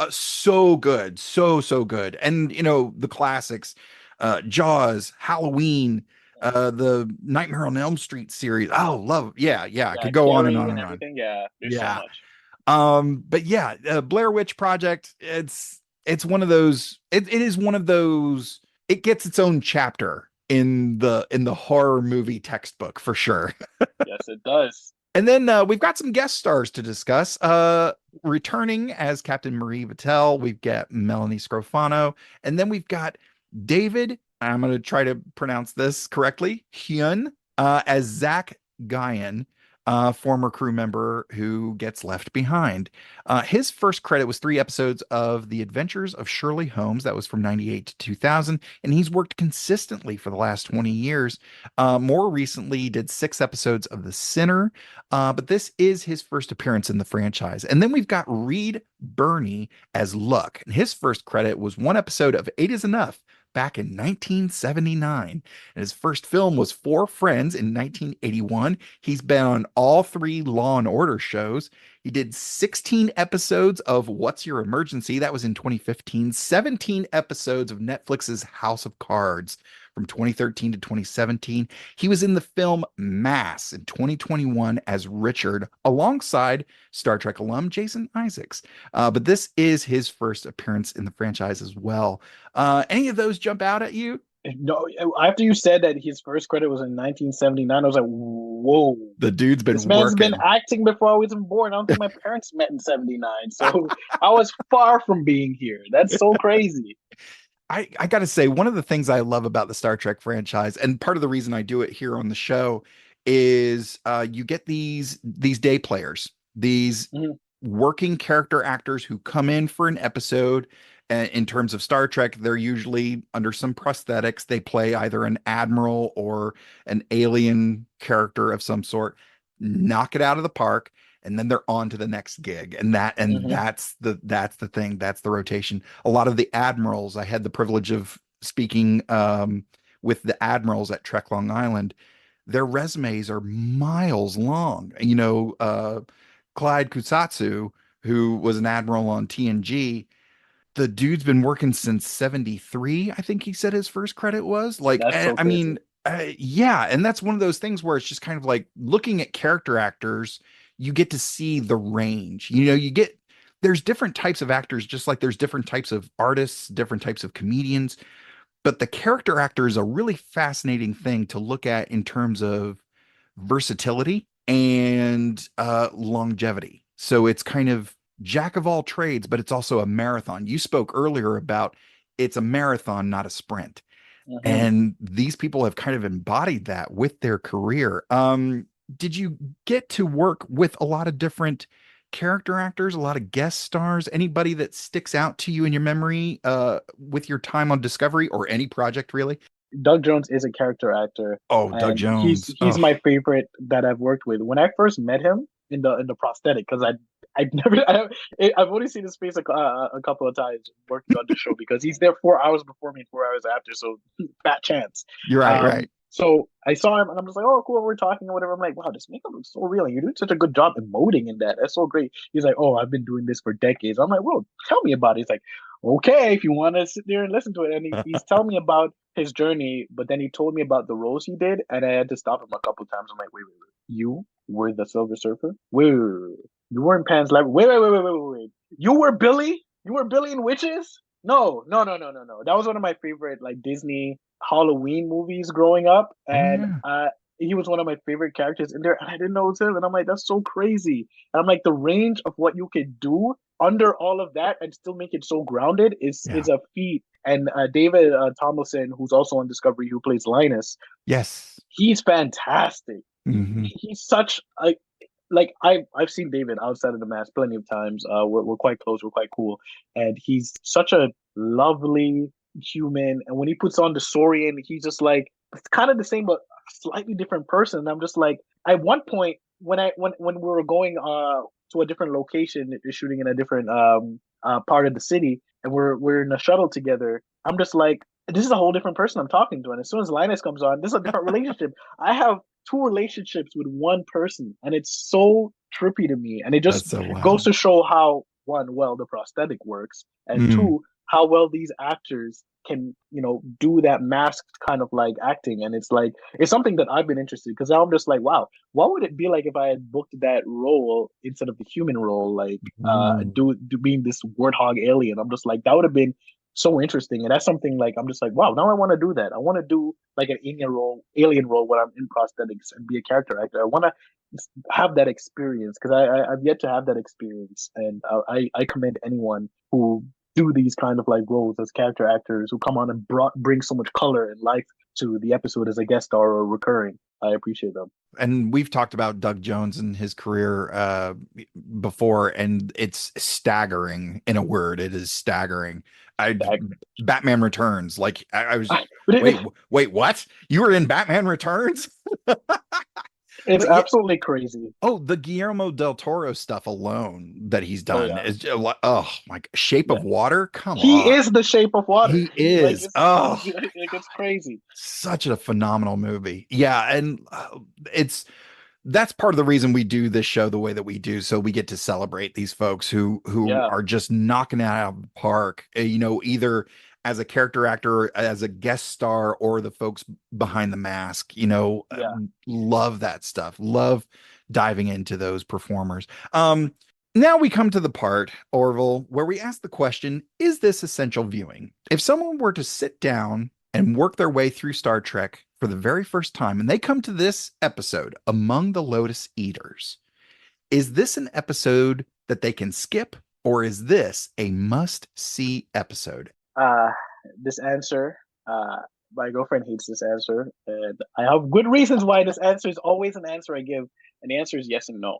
S2: So good. So good. And the classics, Jaws, Halloween, the Nightmare on Elm Street series. Love. Yeah. I could go on and on and on.
S7: Yeah. There's so much.
S2: But yeah, Blair Witch Project, it's one of those, it is one of those, it gets its own chapter in the horror movie textbook for sure.
S7: Yes, it does.
S2: And then we've got some guest stars to discuss. Returning as Captain Marie Vittel, we've got Melanie Scrofano, and then we've got David, I'm going to try to pronounce this correctly, Hyun, as Zach Guyan, former crew member who gets left behind. His first credit was 3 episodes of The Adventures of Shirley Holmes. That was from 98 to 2000. And he's worked consistently for the last 20 years. More recently, he did 6 episodes of The Sinner. But this is his first appearance in the franchise. And then we've got Reed Birney as Luck. And his first credit was 1 episode of 8 is Enough back in 1979. And his first film was Four Friends in 1981. He's been on all 3 Law and Order shows. He did 16 episodes of What's Your Emergency? That was in 2015. 17 episodes of Netflix's House of Cards from 2013 to 2017. He was in the film Mass in 2021 as Richard, alongside Star Trek alum Jason Isaacs. But this is his first appearance in the franchise as well. Any of those jump out at you?
S7: No, after you said that his first credit was in 1979, I was like, whoa.
S2: The dude's been
S7: This man's
S2: working.
S7: been acting before I was even born. I don't think my parents met in 79. So I was far from being here. That's so crazy.
S2: I got to say, one of the things I love about the Star Trek franchise, and part of the reason I do it here on the show, is you get these day players, these working character actors who come in for an episode. In terms of Star Trek, they're usually under some prosthetics. They play either an admiral or an alien character of some sort, knock it out of the park, and then they're on to the next gig. And that's the thing. That's the rotation. A lot of the admirals, I had the privilege of speaking with the admirals at Trek Long Island. Their resumes are miles long. Clyde Kusatsu, who was an admiral on TNG, the dude's been working since 73. I think he said his first credit was like, I mean, yeah. And that's one of those things where it's just kind of like looking at character actors, you get to see the range, there's different types of actors, just like there's different types of artists, different types of comedians, but the character actor is a really fascinating thing to look at in terms of versatility and longevity. So it's kind of jack of all trades, but it's also a marathon. You spoke earlier about it's a marathon, not a sprint. And these people have kind of embodied that with their career. Did you get to work with a lot of different character acters, a lot of guest stars. Anybody that sticks out to you in your memory with your time on Discovery or any project really?
S7: Doug Jones is a character actor,
S2: Oh, Doug
S7: and
S2: Jones.
S7: he's my favorite that I've worked with. When I first met him in the prosthetic, because I've only seen his face a couple of times working on the show because he's there 4 hours before me and 4 hours after, so fat chance.
S2: You're right, right.
S7: So I saw him and I'm just like, oh, cool, we're talking or whatever. I'm like, wow, this makeup looks so real. You're doing such a good job emoting in that. That's so great. He's like, oh, I've been doing this for decades. I'm like, well, tell me about it. He's like, okay, if you want to sit there and listen to it. And he's telling me about his journey, but then he told me about the roles he did, and I had to stop him a couple of times. I'm like, wait. You were the Silver Surfer? Wait. You weren't Pan's Labyrinth. Wait. You were Billy? You were Billy in Witches? No. That was one of my favorite like Disney Halloween movies growing up, and he was one of my favorite characters in there, and I didn't know it was him, and I'm like, that's so crazy. And I'm like, the range of what you could do under all of that and still make it so grounded is a feat. And David Tomlinson, who's also on Discovery, who plays Linus,
S2: yes,
S7: he's fantastic.
S2: Mm-hmm.
S7: He's such a like I've seen David outside of the mask plenty of times. We're quite close, we're quite cool, and he's such a lovely human. And when he puts on the Saurian, he's just like it's kind of the same but slightly different person. And I'm just like, at one point when we were going to a different location, shooting in a different part of the city, and we're in a shuttle together, I'm just like, this is a whole different person I'm talking to. And as soon as Linus comes on, this is a different relationship. I have two relationships with one person, and it's so trippy to me. And it just goes to show how, one, well the prosthetic works, and two, how well these actors can, do that masked kind of like acting. And it's like, it's something that I've been interested, because now I'm just like, wow, what would it be like if I had booked that role instead of the human role, like being this warthog alien? I'm just like, that would have been so interesting. And that's something like, I'm just like, wow, now I want to do that. I want to do like an alien role where I'm in prosthetics and be a character actor. I want to have that experience, because I've yet to have that experience. And I commend anyone who do these kind of like roles as character actors, who come on and bring so much color and life to the episode as a guest star or recurring. I appreciate them. And
S2: we've talked about Doug Jones and his career before, and it's staggering. In a word, it is staggering. Batman Returns. Like I was wait, what? You were in Batman Returns? It's absolutely crazy. Oh, the Guillermo del Toro stuff alone that he's done is just, my Shape of Water. Come on, he is the Shape of Water. He is. It's crazy. Such a phenomenal movie. Yeah, and that's part of the reason we do this show the way that we do, so we get to celebrate these folks who are just knocking it out of the park. Either as a character actor, as a guest star, or the folks behind the mask. Love that stuff. Love diving into those performers. Now we come to the part, Orville, where we ask the question, is this essential viewing? If someone were to sit down and work their way through Star Trek for the very first time, and they come to this episode, Among the Lotus Eaters, is this an episode that they can skip, or is this a must-see episode? This answer, my girlfriend hates this answer, and I have good reasons why this answer is always an answer I give, and the answer is yes and no.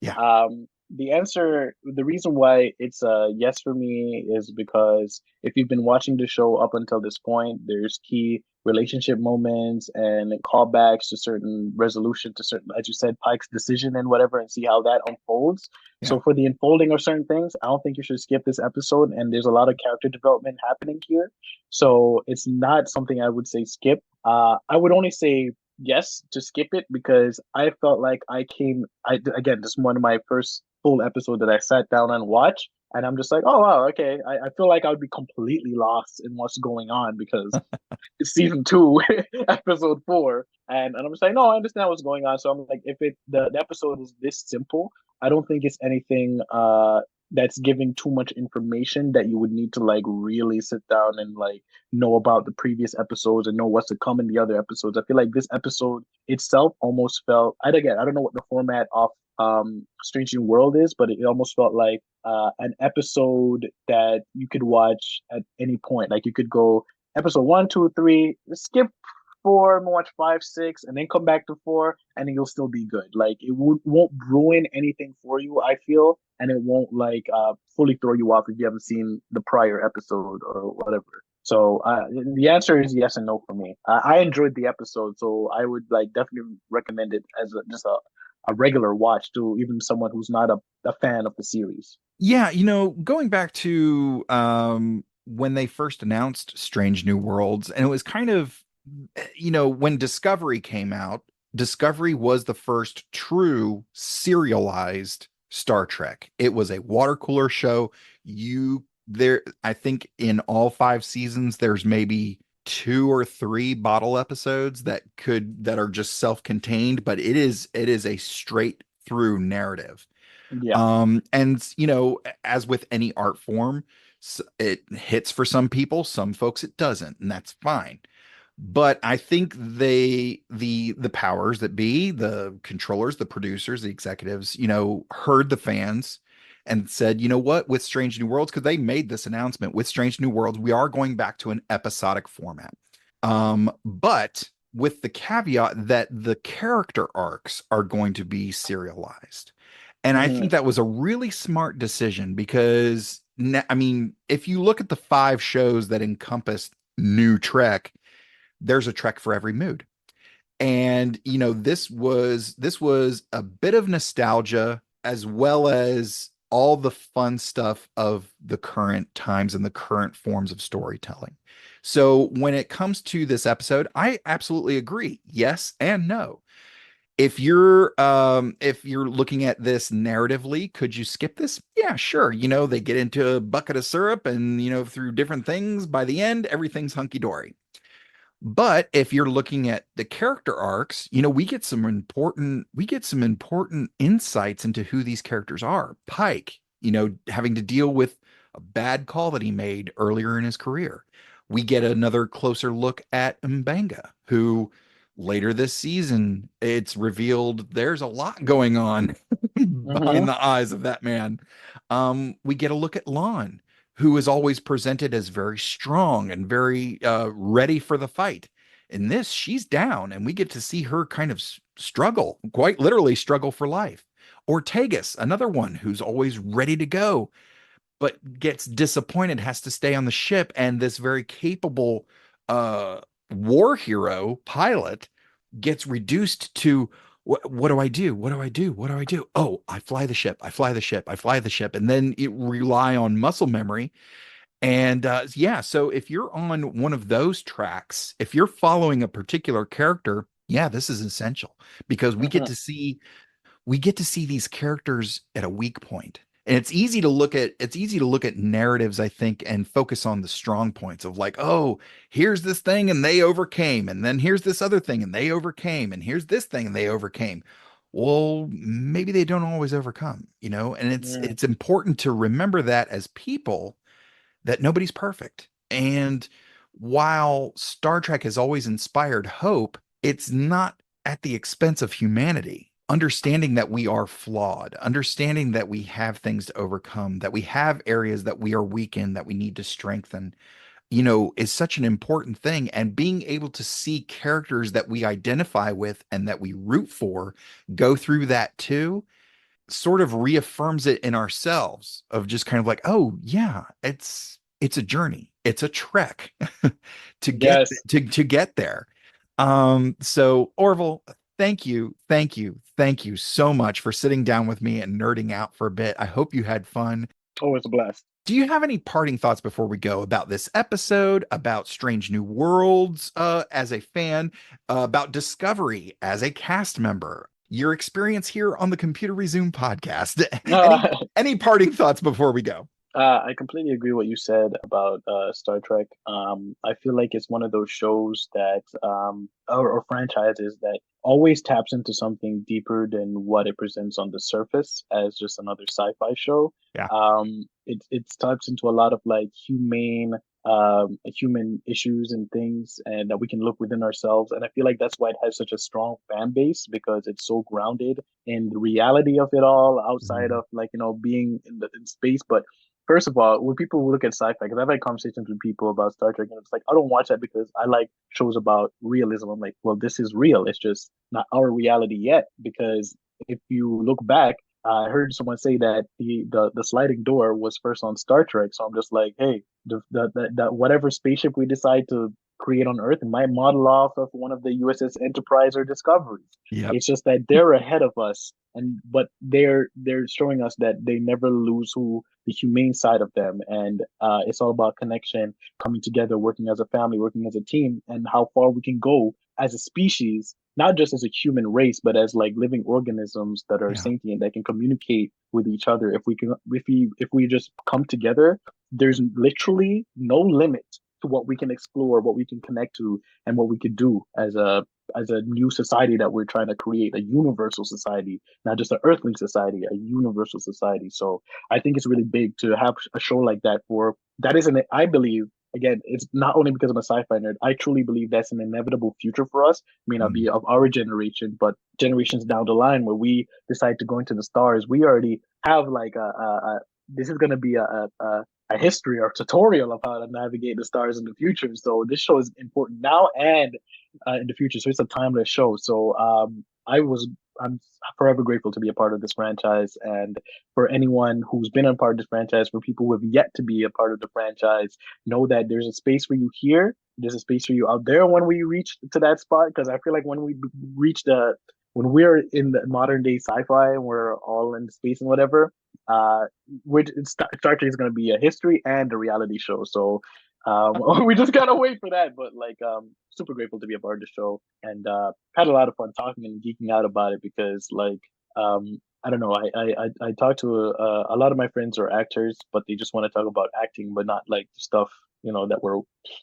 S2: Yeah. The reason why it's a yes for me is because if you've been watching the show up until this point, there's key relationship moments and callbacks to certain resolution to certain, as you said, Pike's decision and whatever, and see how that unfolds. Yeah. So for the unfolding of certain things, I don't think you should skip this episode, and there's a lot of character development happening here. So it's not something I would say skip. I would only say yes to skip it, because I felt like again, this is one of my first full episode that I sat down and watched, and I'm just like, oh wow, okay. I feel like I would be completely lost in what's going on, because it's season 2, episode 4, and I'm just like, no, I understand what's going on. So I'm like, if the episode is this simple, I don't think it's anything that's giving too much information that you would need to like really sit down and like know about the previous episodes and know what's to come in the other episodes. I feel like this episode itself almost felt, I don't know what the format of Strange New World is, but it almost felt like an episode that you could watch at any point. Like you could go episode 1, 2, 3, skip 4, watch 5, 6, and then come back to 4, and you'll still be good. Like it won't ruin anything for you, I feel.
S7: and it won't like fully throw you off if you haven't seen the prior episode or whatever. So the answer is yes and no for me. I enjoyed the episode, so I would like definitely recommend it as just a regular watch to even someone who's not a fan of the series.
S2: Yeah, going back to when they first announced Strange New Worlds, and it was kind of, when Discovery came out, Discovery was the first true serialized Star Trek. It was a water cooler show. I think in all 5 seasons, there's maybe 2 or 3 bottle episodes that are just self-contained, but it is a straight through narrative.
S7: Yeah.
S2: And as with any art form, it hits for some people, some folks it doesn't, and that's fine. But I think the powers that be, the controllers, the producers, the executives, heard the fans and said, you know what, with Strange New Worlds, because they made this announcement, with Strange New Worlds, we are going back to an episodic format. But with the caveat that the character arcs are going to be serialized. And I think that was a really smart decision because, I mean, if you look at the 5 shows that encompass new Trek, there's a Trek for every mood. And, this was a bit of nostalgia as well as all the fun stuff of the current times and the current forms of storytelling. So when it comes to this episode, I absolutely agree. Yes and no. If you're looking at this narratively, could you skip this? Yeah, sure. They get into a bucket of syrup and through different things, by the end everything's hunky dory. But if you're looking at the character arcs, we get some important insights into who these characters are. Pike, having to deal with a bad call that he made earlier in his career. We get another closer look at M'Benga, who later this season, it's revealed there's a lot going on behind the eyes of that man. We get a look at Lon, who is always presented as very strong and very ready for the fight. In this, she's down, and we get to see her kind of struggle, quite literally struggle for life. Ortegas, another one who's always ready to go, but gets disappointed, has to stay on the ship, and this very capable war hero pilot gets reduced to what do I do? What do I do? What do I do? Oh, I fly the ship. I fly the ship. I fly the ship. And then it rely on muscle memory. And yeah, so if you're on one of those tracks, if you're following a particular character, yeah, this is essential because we get to see these characters at a weak point. And it's easy to look at narratives, I think, and focus on the strong points of like, oh, here's this thing and they overcame, and then here's this other thing and they overcame, and here's this thing and they overcame. Well, maybe they don't always overcome, and it's important to remember that as people that nobody's perfect. And while Star Trek has always inspired hope, it's not at the expense of humanity. Understanding that we are flawed, understanding that we have things to overcome, that we have areas that we are weak in, that we need to strengthen, is such an important thing. And being able to see characters that we identify with and that we root for go through that too, sort of reaffirms it in ourselves of just kind of like, oh yeah, it's a journey. It's a trek to get there. So Orville, thank you so much for sitting down with me and nerding out for a bit. I hope you had fun.
S7: Oh, it's a blast.
S2: Do you have any parting thoughts before we go about this episode, about Strange New Worlds as a fan, about Discovery as a cast member, your experience here on the Computer Resume podcast? Any parting thoughts before we go?
S7: I completely agree with what you said about Star Trek. I feel like it's one of those shows that, or franchises that always taps into something deeper than what it presents on the surface as just another sci-fi show.
S2: Yeah.
S7: It taps into a lot of like human issues and things, and that we can look within ourselves. And I feel like that's why it has such a strong fan base, because it's so grounded in the reality of it all, outside of like, being in space. But first of all, when people look at sci-fi, because I've had conversations with people about Star Trek, and it's like, I don't watch that because I like shows about realism. I'm like, well, this is real. It's just not our reality yet. Because if you look back, I heard someone say that the sliding door was first on Star Trek. So I'm just like, hey, the whatever spaceship we decide to create on Earth might model off of one of the USS Enterprise or Discoveries.
S2: Yep.
S7: It's just that they're ahead of us, but they're showing us that they never lose the humane side of them, and it's all about connection, coming together, working as a family, working as a team, and how far we can go as a species, not just as a human race, but as like living organisms that are sentient, that can communicate with each other. If we just come together, there's literally no limit to what we can explore, what we can connect to, and what we could do as a new society that we're trying to create, a universal society, not just an earthling society, a universal society. So I think it's really big to have a show like that. I believe, again, it's not only because I'm a sci-fi nerd, I truly believe that's an inevitable future for us. May not be of our generation, but generations down the line where we decide to go into the stars, we already have like this is going to be a history or tutorial of how to navigate the stars in the future. So this show is important now and in the future. So it's a timeless show. So I'm forever grateful to be a part of this franchise, and for anyone who's been a part of this franchise, for people who have yet to be a part of the franchise, know that there's a space for you here. There's a space for you out there when we reach to that spot. Because I feel like when we reach when we're in the modern day sci-fi and we're all in space and whatever, Star Trek is going to be a history and a reality show. So we just gotta wait for that. But like, super grateful to be a part of the show, and had a lot of fun talking and geeking out about it because, like, I don't know, I talk to a lot of my friends are actors, but they just want to talk about acting, but not like stuff that we're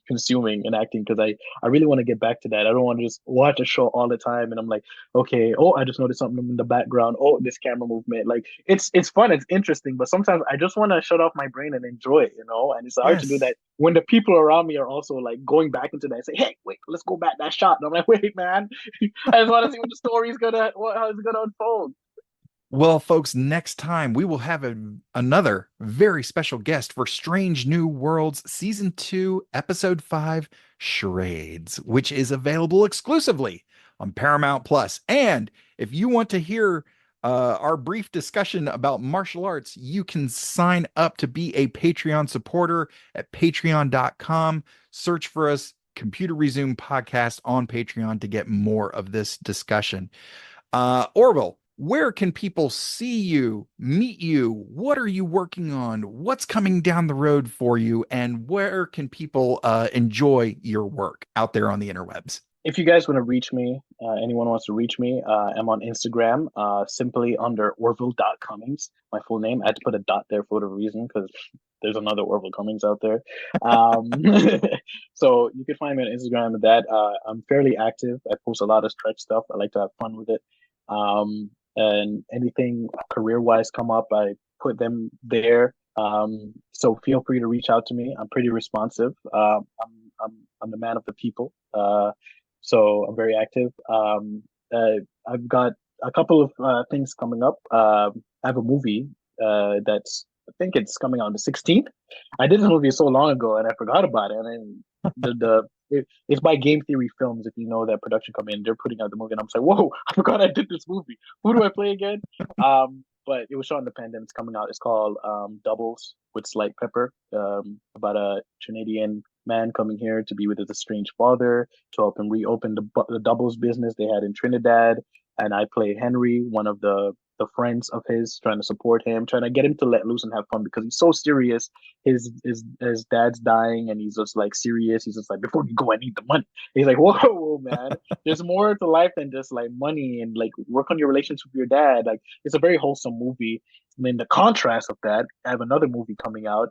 S7: consuming and acting, because I really want to get back to that. I don't want to just watch a show all the time and I'm like, okay, oh, I just noticed something in the background, oh, this camera movement. Like, it's fun, it's interesting, but sometimes I just want to shut off my brain and enjoy it, and it's hard to do that when the people around me are also like going back into that and say, hey, wait, let's go back that shot, and I'm like, wait, man, I just want to see what the story's how it's gonna unfold.
S2: Well, folks, next time we will have another very special guest for Strange New Worlds Season 2, Episode 5, Charades, which is available exclusively on Paramount Plus. And if you want to hear our brief discussion about martial arts, you can sign up to be a Patreon supporter at patreon.com. Search for us, Computer Resume Podcast, on Patreon to get more of this discussion. Orville, where can people see you, meet you? What are you working on? What's coming down the road for you? And where can people enjoy your work out there on the interwebs?
S7: If you guys want to reach me, anyone wants to reach me, I'm on Instagram, simply under Orville.Cummings, my full name. I had to put a dot there for a reason because there's another Orville Cummings out there. So you can find me on Instagram with that. I'm fairly active. I post a lot of stretch stuff. I like to have fun with it. And anything career-wise come up, I put them there. So feel free to reach out to me. I'm pretty responsive. I'm the man of the people. So I'm very active. I've got a couple of things coming up. I have a movie that's, I think it's coming on the 16th. I did this movie so long ago and I forgot about it. And then it's by Game Theory Films, if you know that production company, and they're putting out the movie. And I'm like, whoa, I forgot I did this movie. Who do I play again? But it was shot in the pandemic. It's coming out. It's called Doubles with Slight Pepper, about a Trinidadian man coming here to be with his estranged father to help him reopen the doubles business they had in Trinidad. And I play Henry, one of the friends of his, trying to support him, trying to get him to let loose and have fun because he's so serious. His dad's dying and he's just like serious. He's just like, before you go, I need the money. He's like, whoa, man, there's more to life than just like money, and like work on your relationship with your dad. Like, it's a very wholesome movie. And then the contrast of that, I have another movie coming out,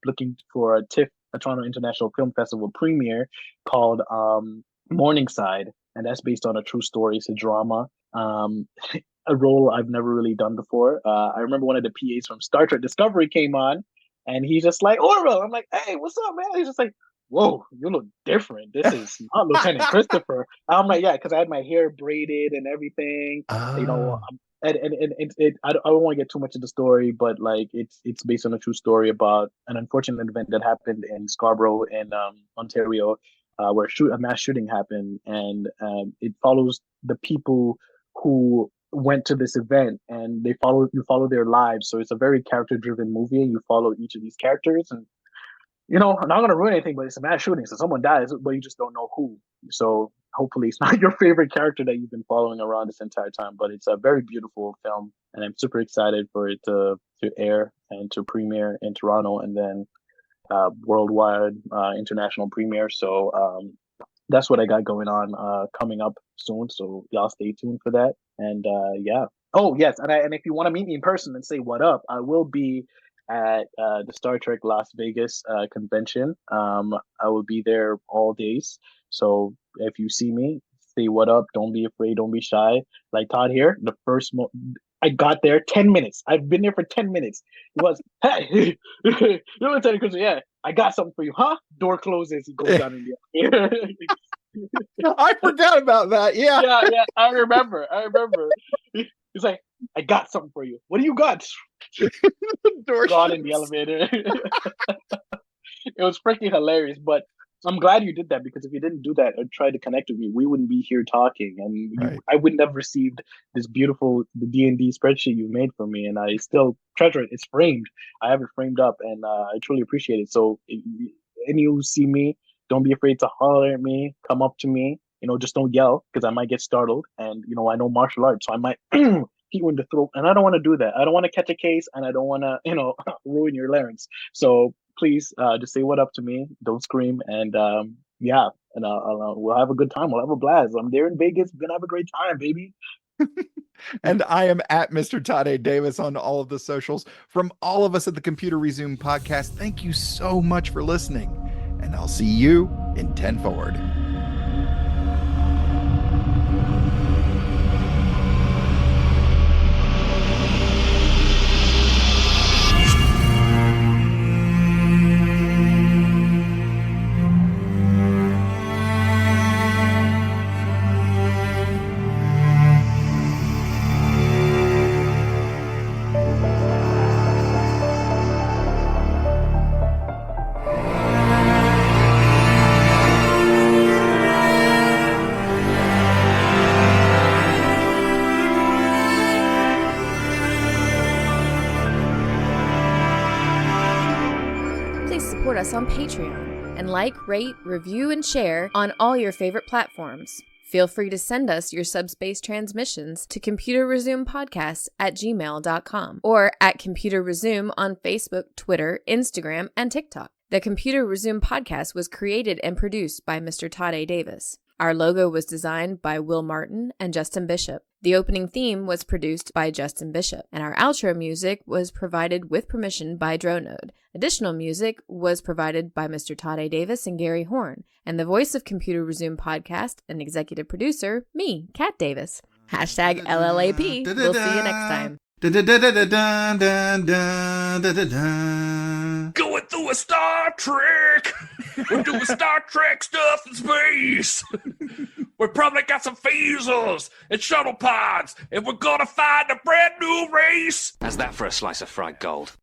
S7: looking for a TIFF, a Toronto International Film Festival premiere, called Morningside, and that's based on a true story. It's a drama. A role I've never really done before. I remember one of the PAs from Star Trek Discovery came on, and he's just like, Orville. I'm like, hey, what's up, man? He's just like, whoa, you look different. This is not Lieutenant Christopher. I'm like, yeah, because I had my hair braided and everything. And I don't want to get too much of the story, but like it's based on a true story about an unfortunate event that happened in Scarborough in Ontario, where a mass shooting happened, and it follows the people who went to this event, and you follow their lives. So it's a very character driven movie, and you follow each of these characters. And I'm not gonna ruin anything, but it's a mass shooting, so someone dies, but you just don't know who. So hopefully it's not your favorite character that you've been following around this entire time. But it's a very beautiful film, and I'm super excited for it to air and to premiere in Toronto, and then worldwide international premiere. So that's what I got going on coming up soon. So y'all stay tuned for that. And yeah. Oh yes, and if you want to meet me in person and say what up, I will be at the Star Trek Las Vegas convention. I will be there all days. So if you see me, say what up. Don't be afraid. Don't be shy. Like Todd here, the first I got there 10 minutes. I've been there for 10 minutes. It was, hey, Lieutenant Chris, yeah, I got something for you, huh? Door closes. He goes down in the air.
S2: I forgot about that. Yeah.
S7: Yeah. I remember. He's like, I got something for you. What do you got?
S2: Door
S7: gone in the elevator. It was freaking hilarious, but I'm glad you did that, because if you didn't do that or try to connect with me, we wouldn't be here talking, and I wouldn't have received this beautiful D&D spreadsheet you made for me, and I still treasure it. It's framed. I have it framed up, and I truly appreciate it. So, and you see me, don't be afraid to holler at me, come up to me. Just don't yell, because I might get startled, and I know martial arts, so I might hit you in the throat, and I don't want to do that. I don't want to catch a case, and I don't want to, ruin your larynx. So please, just say what up to me. Don't scream, and yeah, and we'll have a good time. We'll have a blast. I'm there in Vegas. We're gonna have a great time, baby.
S2: And I am at Mr. Todd A. Davis on all of the socials. From all of us at the Computer Resume podcast, thank you so much for listening, and I'll see you in 10 Forward.
S14: Support us on Patreon and like, rate, review, and share on all your favorite platforms. Feel free to send us your subspace transmissions to computerresumepodcast@gmail.com or at Computer Resume on Facebook, Twitter, Instagram, and TikTok. The Computer Resume podcast was created and produced by Mr. Todd A. Davis. Our logo was designed by Will Martin and Justin Bishop. The opening theme was produced by Justin Bishop, and our outro music was provided with permission by Dronode. Additional music was provided by Mr. Todd A. Davis and Gary Horn, and the voice of Computer Resume podcast and executive producer, me, Kat Davis. # LLAP. We'll see you next time.
S4: Going through a Star Trek. We're doing Star Trek stuff in space. We probably got some phasers and shuttle pods, and we're gonna find a brand new race.
S5: How's that for a slice of fried gold?